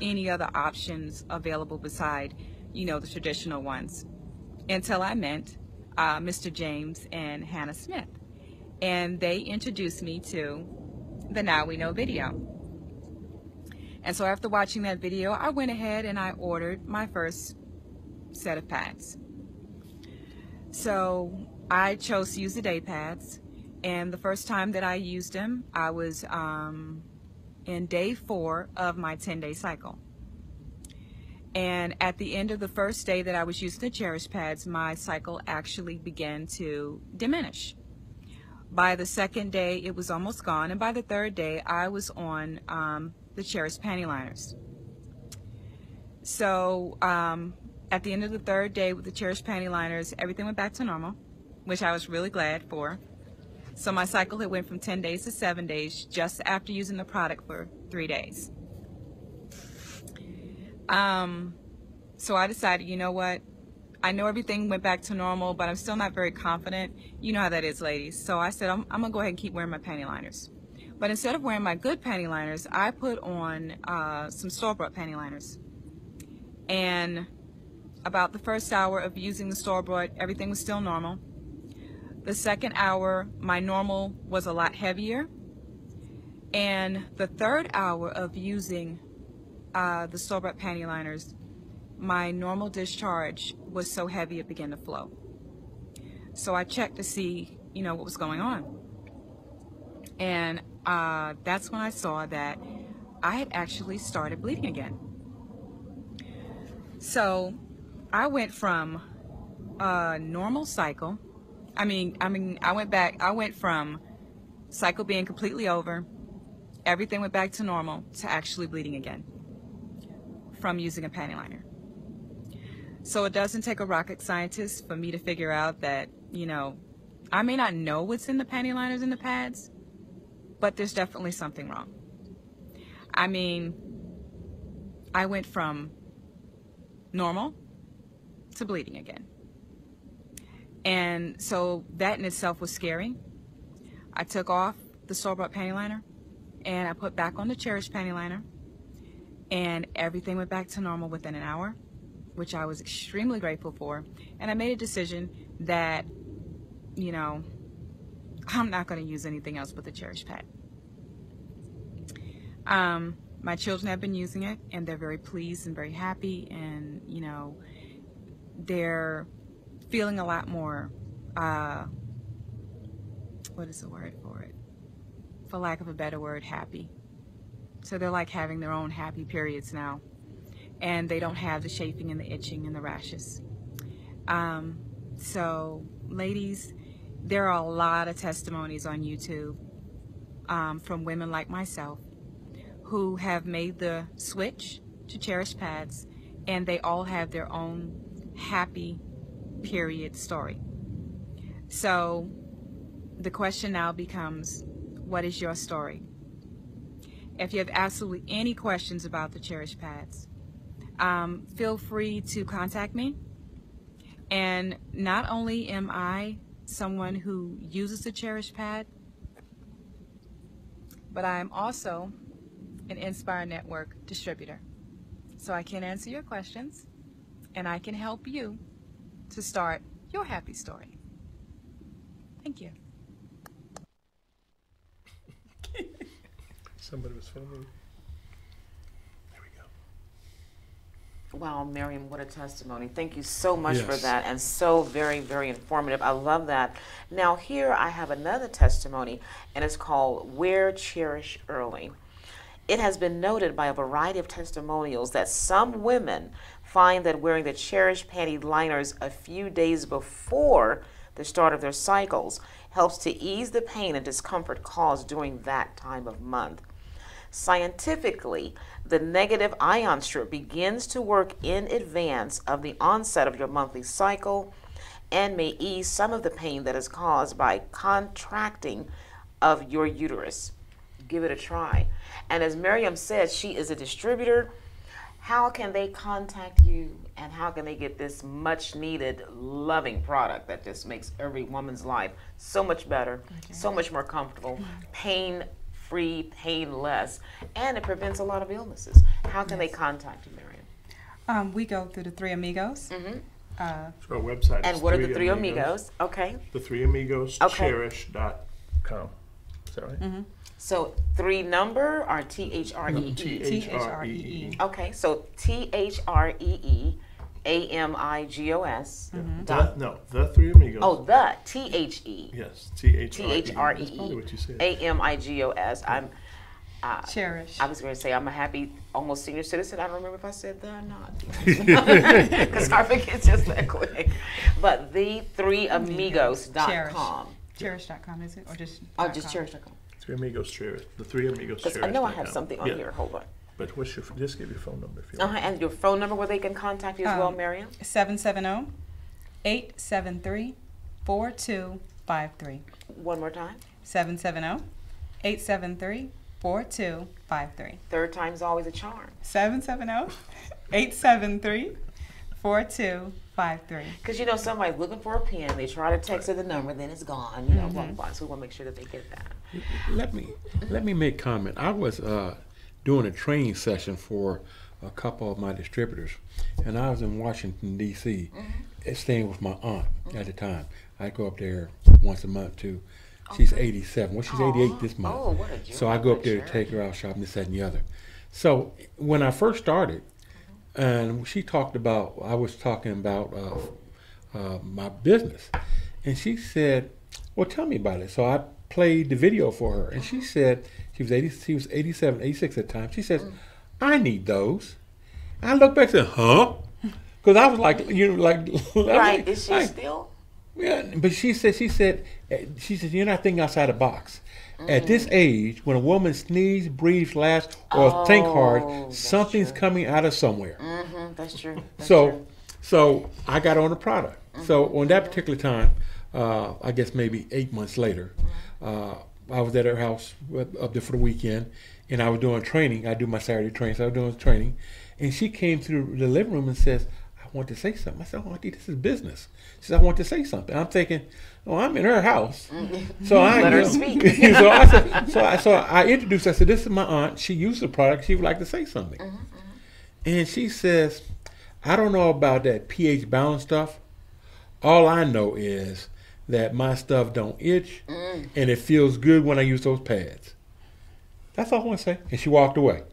any other options available beside, the traditional ones, until I met Mr. James and Hannah Smith. And they introduced me to the Now We Know video. And so after watching that video, I went ahead and I ordered my first set of pads. So I chose to use the day pads, and the first time that I used them, I was in day 4 of my 10-day cycle. And at the end of the first day that I was using the Cherish pads, my cycle actually began to diminish. By the second day, it was almost gone, and by the third day, I was on the Cherish panty liners. So at the end of the third day with the Cherish panty liners, everything went back to normal, which I was really glad for. So my cycle had went from 10 days to 7 days just after using the product for 3 days. So I decided, you know what? I know everything went back to normal, but I'm still not very confident. You know how that is, ladies. So I said, I'm gonna go ahead and keep wearing my panty liners. But instead of wearing my good panty liners, I put on some store-bought panty liners. And about the first hour of using the store-bought, everything was still normal. The second hour, my normal was a lot heavier. And the third hour of using the store-bought panty liners, my normal discharge was so heavy it began to flow. So I checked to see, what was going on. And that's when I saw that I had actually started bleeding again. So I went from a normal cycle. I went from cycle being completely over, everything went back to normal, to actually bleeding again from using a panty liner. So it doesn't take a rocket scientist for me to figure out that, I may not know what's in the panty liners and the pads, but there's definitely something wrong. I went from normal to bleeding again. And so that in itself was scary. I took off the store-bought panty liner and I put back on the Cherish panty liner, and everything went back to normal within an hour, which I was extremely grateful for. And I made a decision that, I'm not going to use anything else but the Cherish pad. My children have been using it, and they're very pleased and very happy, and they're feeling a lot more, what is the word for it? For lack of a better word, happy. So they're like having their own happy periods now, and they don't have the chafing and the itching and the rashes. So ladies, there are a lot of testimonies on YouTube from women like myself who have made the switch to Cherish pads, and they all have their own happy period story. So the question now becomes, what is your story? If you have absolutely any questions about the Cherish pads, feel free to contact me. And not only am I someone who uses the Cherish pad, but I am also an Inspire Network distributor. So I can answer your questions, and I can help you to start your happy story. Thank you. Somebody was filming. There we go. Wow, Miriam, what a testimony. Thank you so much for Yes. that, and so very, very informative. I love that. Now here I have another testimony, and it's called Wear Cherish Early. It has been noted by a variety of testimonials that some women find that wearing the Cherish panty liners a few days before the start of their cycles helps to ease the pain and discomfort caused during that time of month. Scientifically, the negative ion strip begins to work in advance of the onset of your monthly cycle and may ease some of the pain that is caused by contracting of your uterus. Give it a try. And as Miriam said, she is a distributor. How can they contact you, and how can they get this much needed, loving product that just makes every woman's life so much better, so much more comfortable, pain-free, painless, and it prevents a lot of illnesses? How can they contact you, Miriam? We go through the Three Amigos. So our website And is what are the Three Amigos? Okay. The Three Amigos Okay. Cherish.com. Is that right? So 3 number or THREE? THREE. Okay, so THREE AMIGOS. No, the Three Amigos. Oh, the THE. Yes, THREE. That's probably THREE what you said. AMIGOS. I'm. Cherish. I was going to say I'm a happy almost senior citizen. I don't remember if I said that or not. Because I forget just that quick. But the 3amigos.com. Cherish.com, is it? Or just Oh, just cherish.com. Three Amigos Cherish. The Three Amigos Cherish. Because I know I have something on here. Hold on. But what's your? Just give your phone number if you like. And your phone number where they can contact you as well, Miriam? 770-873-4253. One more time. 770-873-4253. Third time's always a charm. 770-873-4253. Because you know somebody's looking for a pen, they try to text her the number, then it's gone. You know, blah, blah, blah. So we want to make sure that they get that. Let me make comment. I was doing a training session for a couple of my distributors, and I was in Washington D.C. Staying with my aunt at the time. I go up there once a month too. She's 87. Well, she's 88 this month. Oh, what a joy. So I go up there to take her out shopping, this, that, and the other. So when I first started, and she talked about, I was talking about my business, and she said, "Well, tell me about it." So I played the video for her, and she said she was 87, 86 at the time. She says, "I need those." And I looked back and said, "Huh?" Because I was like, Right? Is she still? Yeah, but she said, "You're not thinking outside the box." At this age, when a woman sneezes, breathes, laughs, or think hard, something's coming out of somewhere. That's true. So I got on the product. So on that particular time, I guess maybe 8 months later, I was at her house up there for the weekend, and I was doing training. I do my Saturday training, so I was doing training, and she came through the living room and says, "I want to say something." I said, "Oh, Auntie, this is business." She said, "I want to say something." I'm thinking, "Oh, I'm in her house." So I let her speak. so I introduced her. I said, "This is my aunt. She uses the product. She would like to say something." And she says, "I don't know about that pH balance stuff. All I know is that my stuff don't itch, and it feels good when I use those pads." That's all I want to say. And she walked away.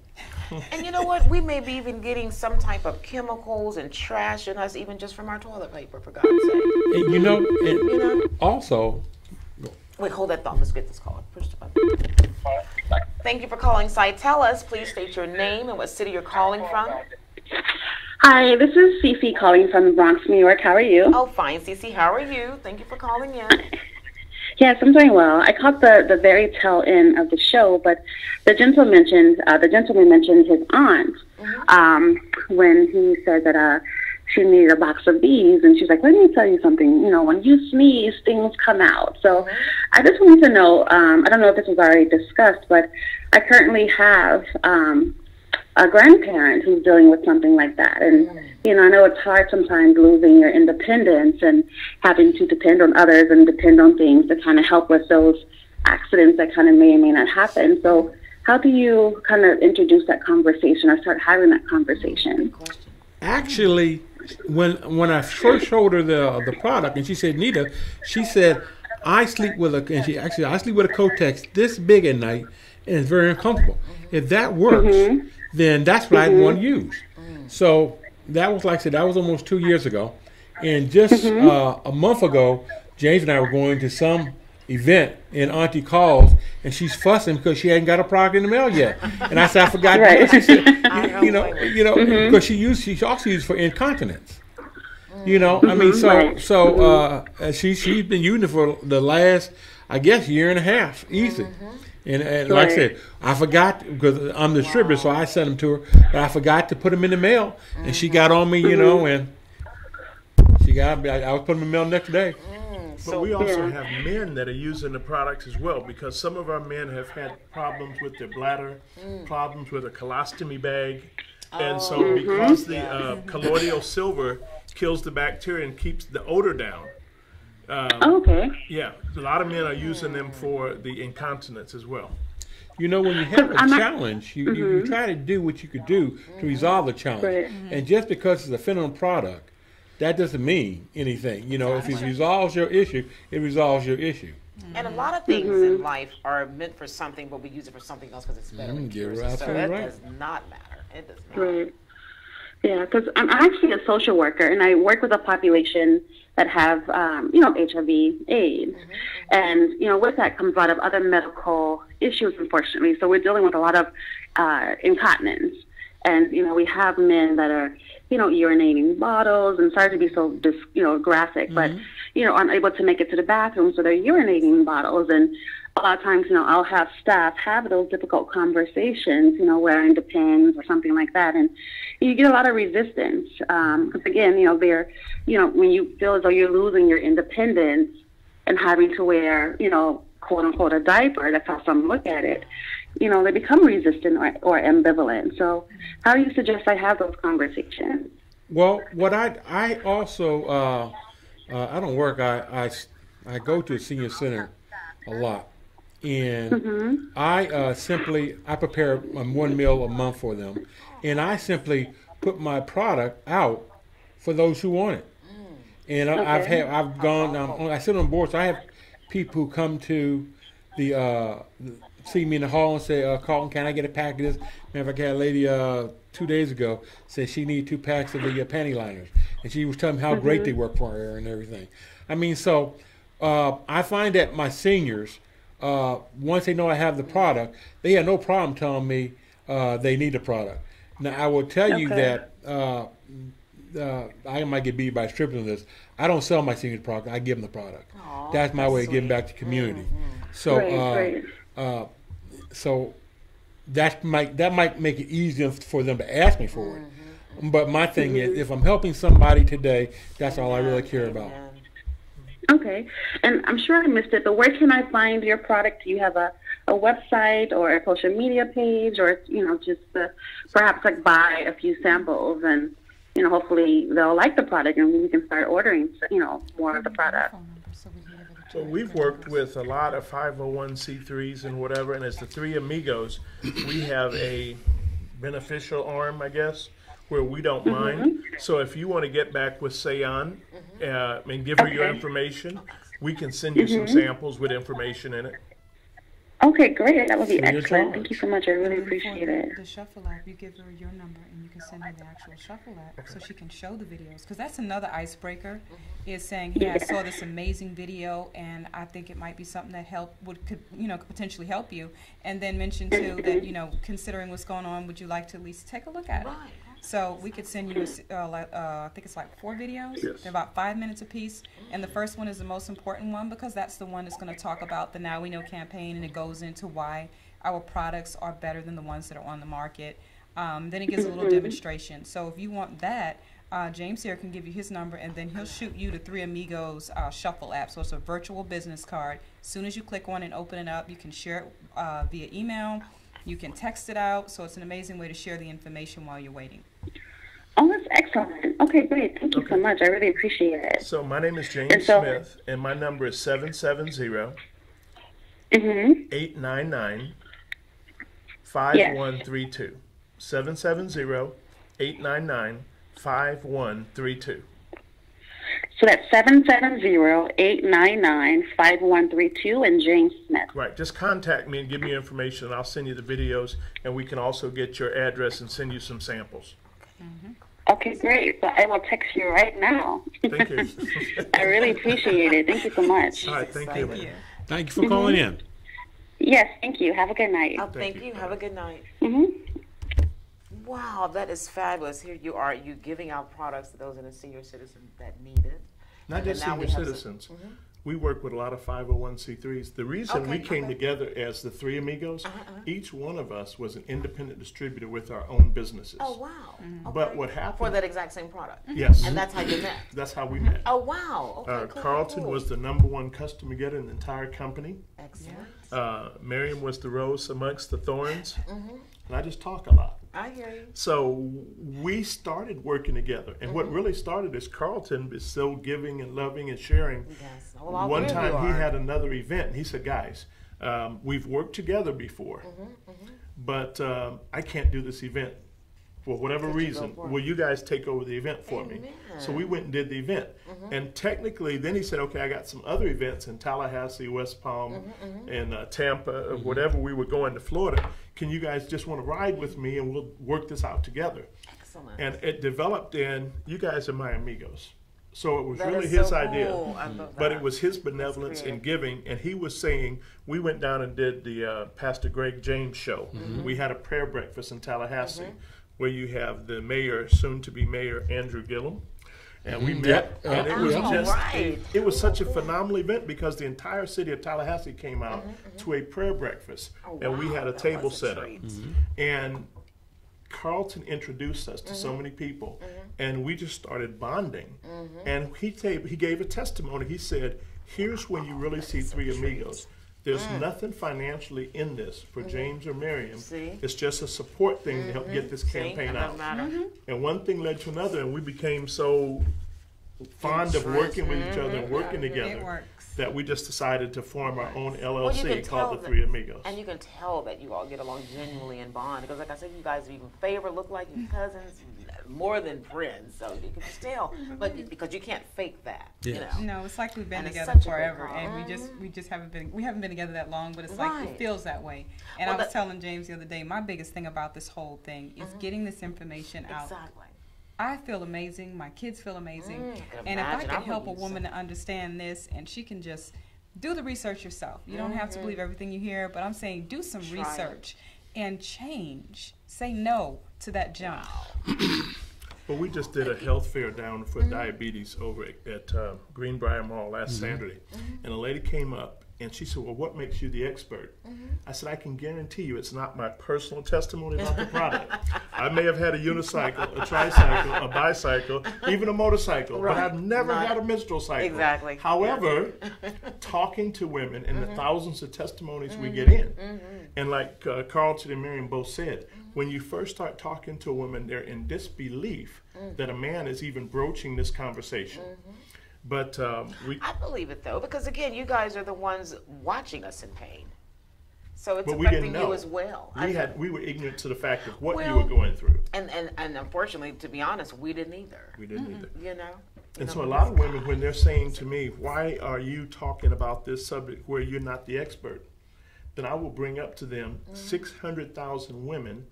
And you know what? We may be even getting some type of chemicals and trash in us, even just from our toilet paper, for God's sake. And you know, also. Wait, hold that thought. Let's get this call. Push the button. Thank you for calling Cytellus. Please state your name and what city you're calling from. Hi, this is Cece calling from the Bronx, New York. How are you? Oh, fine, Cece. How are you? Thank you for calling in. Yes, I'm doing well. I caught the very tail end of the show, but the gentleman mentioned his aunt when he said that she needed a box of these, and she's like, "Let me tell you something. You know, when you sneeze, things come out." So I just wanted to know. I don't know if this was already discussed, but I currently have a grandparent who's dealing with something like that, and you know, I know it's hard sometimes losing your independence and having to depend on others and depend on things to kind of help with those accidents that kind of may or may not happen. So how do you kind of introduce that conversation or start having that conversation? Actually, when I first showed her the product, and she said, "Nita," she said, I sleep with I sleep with a Kotex this big at night, and it's very uncomfortable. If that works, then that's what I'd want to use. So that was, like I said, that was almost 2 years ago. And just a month ago, James and I were going to some event, and Auntie calls, and she's fussing because she hadn't got a product in the mail yet. And I said, I forgot. Right. She said, because she also used for incontinence. I mean, she's been using it for the last, I guess, year and a half, easy. And like I said, I forgot, because I'm the distributor, so I sent them to her, but I forgot to put them in the mail, and she got on me, and I was putting them in the mail the next day. But we also have men that are using the products as well, because some of our men have had problems with their bladder, problems with a colostomy bag, and so because the colloidal silver kills the bacteria and keeps the odor down. Yeah, a lot of men are using them for the incontinence as well. When you have a challenge, you try to do what you could do to resolve the challenge. And just because it's a feminine product, that doesn't mean anything. If it resolves your issue, it resolves your issue. And a lot of things in life are meant for something, but we use it for something else because it's better. So that does not matter. It does not. Right. Yeah, because I'm actually a social worker, and I work with a population that have, HIV/AIDS. And, with that comes a lot of other medical issues, unfortunately. So we're dealing with a lot of incontinence. And, we have men that are, urinating bottles, and sorry to be so, graphic, but, unable to make it to the bathroom, so they're urinating bottles. And a lot of times, I'll have staff have those difficult conversations, wearing Depends or something like that. And you get a lot of resistance. Because again, they're, when you feel as though you're losing your independence and having to wear, quote unquote, a diaper, that's how some look at it, they become resistant or ambivalent. So how do you suggest I have those conversations? Well, what I also, I don't work, I go to a senior center a lot. And I prepare 1 meal a month for them, and I simply put my product out for those who want it. And I sit on board, so I have people who come to see me in the hall and say, Carlton, can I get a pack of this? Matter of fact, I had a lady 2 days ago said she needed 2 packs of the panty liners, and she was telling me how great they work for her and everything. I mean, so I find that my seniors, once they know I have the product, they have no problem telling me they need the product. Now, I will tell you that I might get beat by strippers on this. I don't sell my seniors product. I give them the product. Aww, that's my way of giving back to the community. So, so that might make it easier for them to ask me for it. But my thing is, if I'm helping somebody today, that's all I really care about. Okay. And I'm sure I missed it, but where can I find your product? Do you have a website or a social media page, or, just perhaps buy a few samples and, hopefully they'll like the product and we can start ordering, more of the product? So we've worked with a lot of 501c3s and whatever, and as the Three Amigos, we have a beneficial arm, I guess, where we don't mind. So if you want to get back with Sayan and give her your information, we can send you some samples with information in it. Okay, great. That would be excellent. Thank you so much. I really appreciate it. The Shuffle app, you give her your number and you can send her the actual Shuffle app so she can show the videos. Because that's another icebreaker, is saying, hey, I saw this amazing video and I think it might be something that could potentially help you. And then mention too that, considering what's going on, would you like to at least take a look at it? So we could send you, I think it's 4 videos. Yes. They're about 5 minutes apiece. And the first one is the most important one because that's the one that's going to talk about the Now We Know campaign, and it goes into why our products are better than the ones that are on the market. Then it gives a little demonstration. So if you want that, James here can give you his number, and then he'll shoot you the Three Amigos Shuffle app. So it's a virtual business card. As soon as you click on it and open it up, you can share it via email. You can text it out, so it's an amazing way to share the information while you're waiting. Oh, that's excellent. Okay, great. Thank you so much. I really appreciate it. So my name is James Smith, and my number is 770-899-5132. 770-899-5132. So that's 770-899-5132 and James Smith. Right. Just contact me and give me your information, and I'll send you the videos, and we can also get your address and send you some samples. Okay, great. So I will text you right now. Thank you. I really appreciate it. Thank you so much. All right. Thank you. Thank you for calling in. Yes, thank you. Have a good night. Oh, thank you. Have a good night. Wow, that is fabulous. Here you are, you giving out products to those in the senior citizens that need it. Not just senior citizens. We work with a lot of 501c3s. The reason we came together as the Three Amigos, each one of us was an independent distributor with our own businesses. Oh, wow. But what happened? For that exact same product? Yes. And that's how you met? That's how we met. Oh, wow. Okay, cool, Carlton was the #1 customer getter in the entire company. Excellent. Miriam was the rose amongst the thorns. And I just talk a lot. I hear you. So we started working together. And what really started is Carlton is so giving and loving and sharing. Yes. Well, one time he had another event and he said, guys, we've worked together before, but I can't do this event for whatever reason. Will you guys take over the event for me? So we went and did the event. And technically, then he said, okay, I got some other events in Tallahassee, West Palm, and Tampa, whatever we were going to Florida. Can you guys just want to ride with me and we'll work this out together? Excellent. And it developed in, you guys are my amigos. So it was That really is his so idea, cool. I love but that. it was his benevolence in giving. And he was saying, we went down and did the Pastor Greg James show. We had a prayer breakfast in Tallahassee where you have the mayor, soon to be Mayor Andrew Gillum. And we met, and it was just it was such a phenomenal event because the entire city of Tallahassee came out to a prayer breakfast, and we had a table set up. And Carlton introduced us to so many people, and we just started bonding. And he gave a testimony. He said, here's when you really see Three Amigos. There's nothing financially in this for James or Miriam. It's just a support thing to help get this campaign out. And one thing led to another, and we became so fond of working with each other and working together that we just decided to form our own LLC called the Three Amigos. And you can tell that you all get along genuinely and bond because, like I said, you guys are even favorite, look like your cousins, more than friends. So you can just tell, but because you can't fake that, you know. No, it's like we've been And it's together such a good forever, call. and we just haven't been together that long, but it's like it feels that way. And I was telling James the other day, my biggest thing about this whole thing is getting this information out. Exactly. I feel amazing. My kids feel amazing. And if I can help a woman to understand this, and she can just do the research yourself. You don't have to believe everything you hear, but I'm saying do some research and change. Say no to that junk. Well, we just did a health fair down for diabetes over at Greenbrier Mall last Saturday. And a lady came up and she said, well, what makes you the expert? I said, I can guarantee you it's not my personal testimony about the product. I may have had a unicycle, a tricycle, a bicycle, even a motorcycle, but I've never had a menstrual cycle. Exactly. However, talking to women and the thousands of testimonies we get in, and like Carlton and Miriam both said, when you first start talking to a woman, they're in disbelief that a man is even broaching this conversation. But I believe it though, because again, you guys are the ones watching us in pain, so it's but we affecting didn't know. you as well. We were ignorant to the fact of what you were going through, and unfortunately, to be honest, we didn't either. We didn't either. You know. And so a lot of women, when they're saying to me, "Why are you talking about this subject where you're not the expert?" then I will bring up to them 600,000 women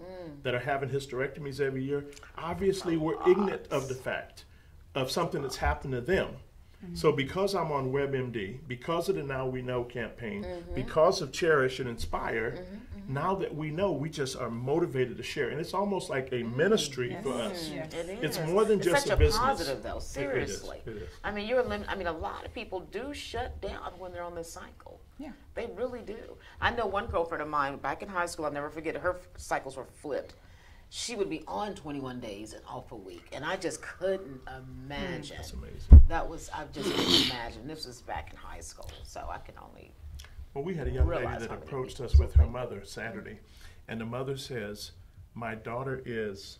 that are having hysterectomies every year. Obviously, we're ignorant of the fact of something that's happened to them. So because I'm on WebMD, because of the Now We Know campaign, because of Cherish and Inspire, now that we know, we just are motivated to share. And it's almost like a ministry for us. It is. It's more than just such a business. Positive though, seriously. It is. I mean, a lot of people do shut down when they're on this cycle. Yeah. They really do. I know one girlfriend of mine back in high school, I'll never forget it, her cycles were flipped. She would be on 21 days and off a week, and I just couldn't imagine. That's amazing. I just couldn't imagine. This was back in high school, so I can only. Well, we had a young lady that approached us with her mother Saturday, and the mother says, "My daughter is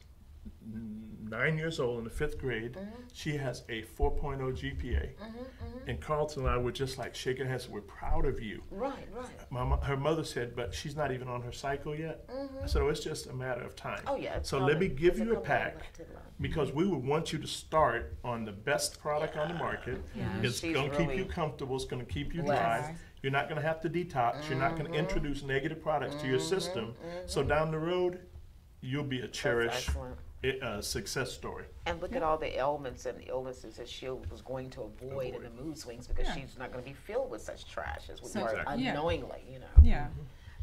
9 years old in the 5th grade. She has a 4.0 GPA. And Carlton and I were just like shaking hands. We're proud of you. Right. Her mother said, but she's not even on her cycle yet. I said, oh, it's just a matter of time. Oh, yeah. So let me give you a pack, because we would want you to start on the best product on the market. It's going to keep you comfortable. It's going to keep you dry. You're not going to have to detox. You're not going to introduce negative products to your system. So down the road, you'll be a cherished success story. And look at all the ailments and illnesses that she was going to avoid in the mood swings, because she's not going to be filled with such trash as we are unknowingly, you know. Yeah.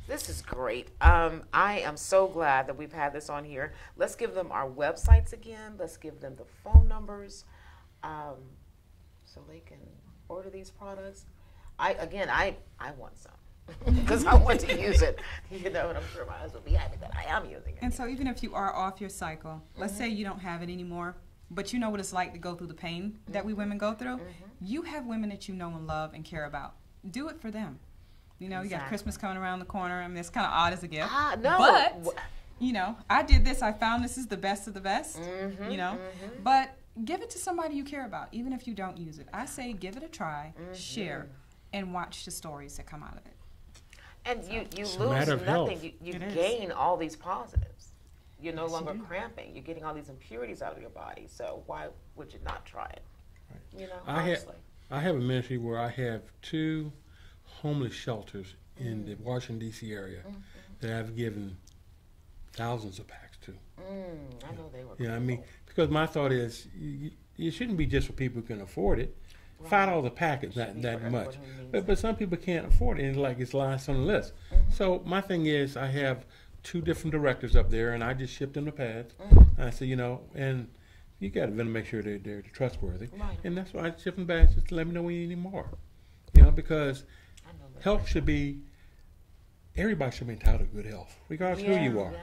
This is great. I am so glad that we've had this on here. Let's give them our websites again. Let's give them the phone numbers so they can order these products. I want some. Because I want to use it, you know, and I'm sure my husband will be happy that I am using it. And so even if you are off your cycle, let's say you don't have it anymore, but you know what it's like to go through the pain that we women go through, you have women that you know and love and care about. Do it for them. You know, you got Christmas coming around the corner. I mean, it's kind of odd as a gift. No. But, you know, I did this. I found this is the best of the best, you know. But give it to somebody you care about, even if you don't use it. I say give it a try, share, and watch the stories that come out of it. And you lose nothing. You gain all these positives. You're no longer cramping. You're getting all these impurities out of your body. So why would you not try it? Right. You know, I have a ministry where I have 2 homeless shelters in the Washington, D.C. area that I've given thousands of packs to. I know they were. Yeah, I mean, because my thought is, it shouldn't be just for people who can afford it. $5 a package, not that much. But some people can't afford it, and like it's last on the list. So my thing is, I have 2 different directors up there, and I just ship them the pads. And I say, you know, and you got to make sure they're trustworthy. And that's why I ship them back, just to let me know when you need more. You know, because health should be, everybody should be entitled to good health, regardless of who you are.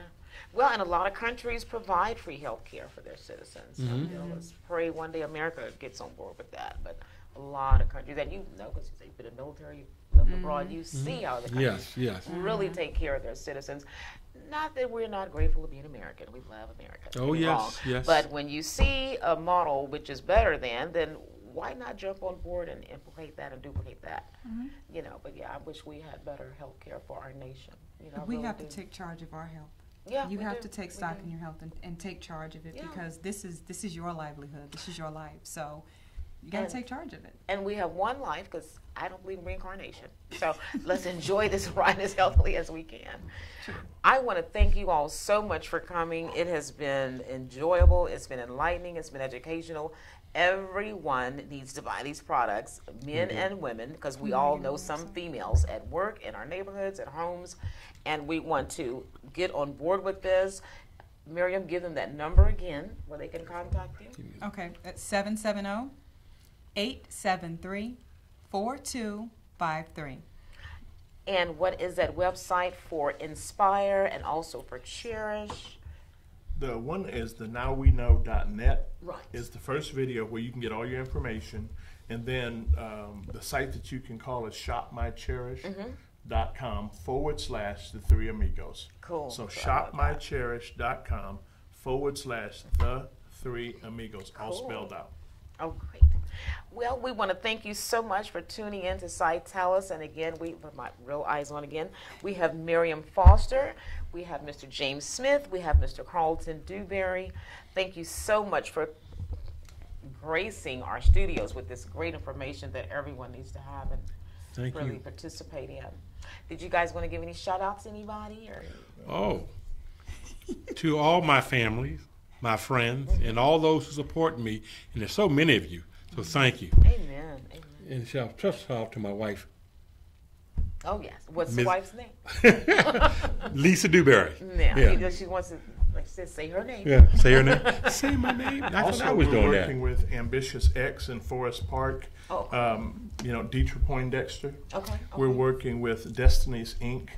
Well, and a lot of countries provide free health care for their citizens. You know, let's pray one day America gets on board with that. But a lot of countries, and you know, because you've been in the military, you lived abroad, you see how the countries really take care of their citizens. Not that we're not grateful to be an American. We love America. Oh, yes. But when you see a model which is better than, then why not jump on board and implicate that and duplicate that? You know, but yeah, I wish we had better health care for our nation. You know, we have to take charge of our health. Yeah, you have to take stock in your health and take charge of it, because this is your livelihood. This is your life. So you got to take charge of it. And we have one life, because I don't believe in reincarnation. So let's enjoy this ride as healthily as we can. I want to thank you all so much for coming. It has been enjoyable. It's been enlightening. It's been educational. Everyone needs to buy these products, men and women, because we all know some females at work, in our neighborhoods, at homes, and we want to get on board with this. Miriam, give them that number again where they can contact you. Okay, that's 770-873-4253. And what is that website for Inspire and also for Cherish? The one is the nowweknow.net. Right. Is the first video where you can get all your information. And then the site that you can call is shopmycherish.com/the 3 amigos. Cool. So shopmycherish.com/the 3 amigos, all spelled out. Oh, great. Well, we want to thank you so much for tuning in to Cytelus. And again, we put my real eyes on again. We have Miriam Foster. We have Mr. James Smith. We have Mr. Carlton Dewberry. Thank you so much for gracing our studios with this great information that everyone needs to have and really participate in. Did you guys want to give any shout outs to anybody? Or? To all my families, my friends, and all those who support me, and there's so many of you, so thank you. Amen. And first off to my wife. Oh yes, what's the wife's name? Lisa Dewberry. Yeah, she wants to, like she said, say her name. Yeah, say her name. Say my name. I also, thought I was doing we're that. working with Ambitious X in Forest Park. You know, Deidre Poindexter. Okay. We're working with Destinies Inc.,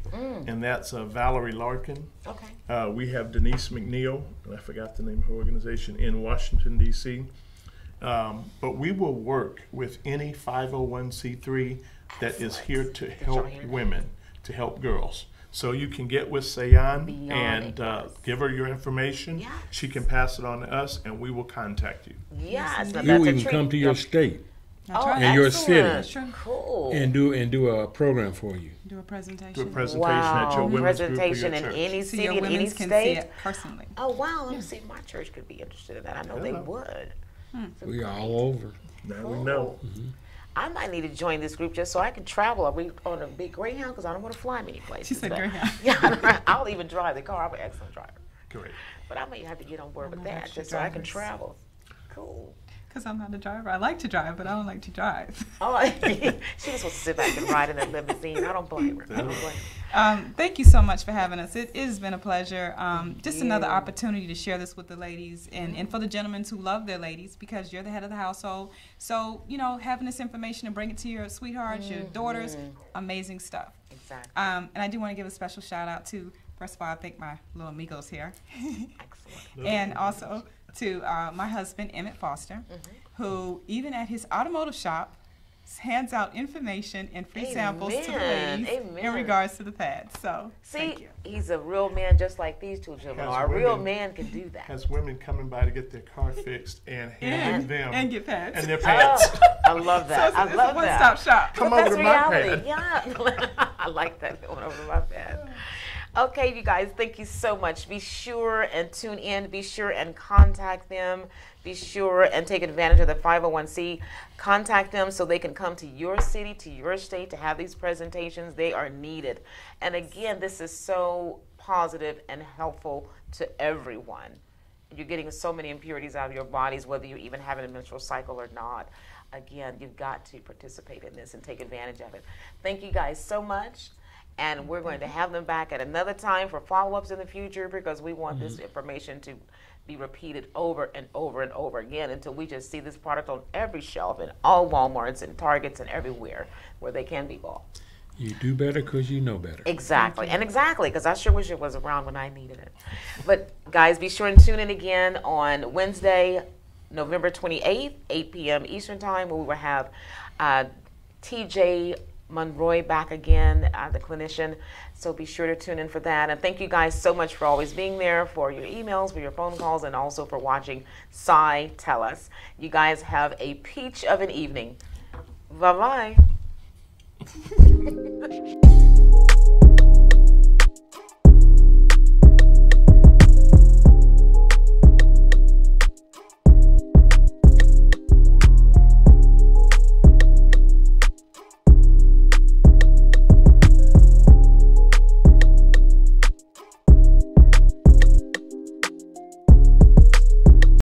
and that's Valerie Larkin. Okay. We have Denise McNeil, and I forgot the name of her organization, in Washington, D.C. But we will work with any 501c3 that is here to help women, to help girls. So you can get with Sayan Beyond and give her your information. Yes. She can pass it on to us, and we will contact you. Yes, You even come to your state and your city Cool. and do a program for you. Do a presentation. Do a presentation at your women's group or your Presentation in church. any So city, your in any women's can see state. it personally. Oh wow! Let me see if my church could be interested in that. I know they would. We are all over. Now we know. I might need to join this group just so I can travel. Are we on a big Greyhound? Because I don't want to fly many places. She said but- Greyhound. Yeah, I'll even drive the car. I'm an excellent driver. Great. But I may have to get on board with that extra just so I can drivers. travel. Cool. Because I'm not a driver. I like to drive, but I don't like to drive. Oh, she just wants to sit back and ride in that limousine. I don't blame her. I don't blame her. Thank you so much for having us. It has been a pleasure. Just another opportunity to share this with the ladies and for the gentlemen who love their ladies, because you're the head of the household. So, you know, having this information and bring it to your sweethearts, your daughters, amazing stuff. Exactly. And I do want to give a special shout out to, first of all, I thank my little amigos here. Excellent. And also to my husband, Emmett Foster, who even at his automotive shop hands out information and free samples to the ladies in regards to the pads. So, thank See, you. he's a real man just like these two gentlemen Has are. A real women- man can do that. Has women coming by to get their car fixed and handing them And get pads. and their pants. I love that. So I it's a love one-stop that. shop. Come But over that's to my reality. pad. Yeah. I like that going over my pad. Okay, you guys, thank you so much. Be sure and tune in. Be sure and contact them. Be sure and take advantage of the 501c. Contact them so they can come to your city, to your state to have these presentations. They are needed. And again, this is so positive and helpful to everyone. You're getting so many impurities out of your bodies, whether you're even having a menstrual cycle or not. Again, you've got to participate in this and take advantage of it. Thank you guys so much. And we're going to have them back at another time for follow-ups in the future, because we want this information to be repeated over and over and over again until we just see this product on every shelf in all Walmarts and Targets and everywhere where they can be bought. You do better because you know better. Exactly, and exactly, because I sure wish it was around when I needed it. But guys, be sure and tune in again on Wednesday, November 28th, 8 p.m. Eastern Time, where we will have TJ Monroy back again, the clinician. So be sure to tune in for that. And thank you guys so much for always being there, for your emails, for your phone calls, and also for watching Cy Tell Us. You guys have a peach of an evening. Bye-bye.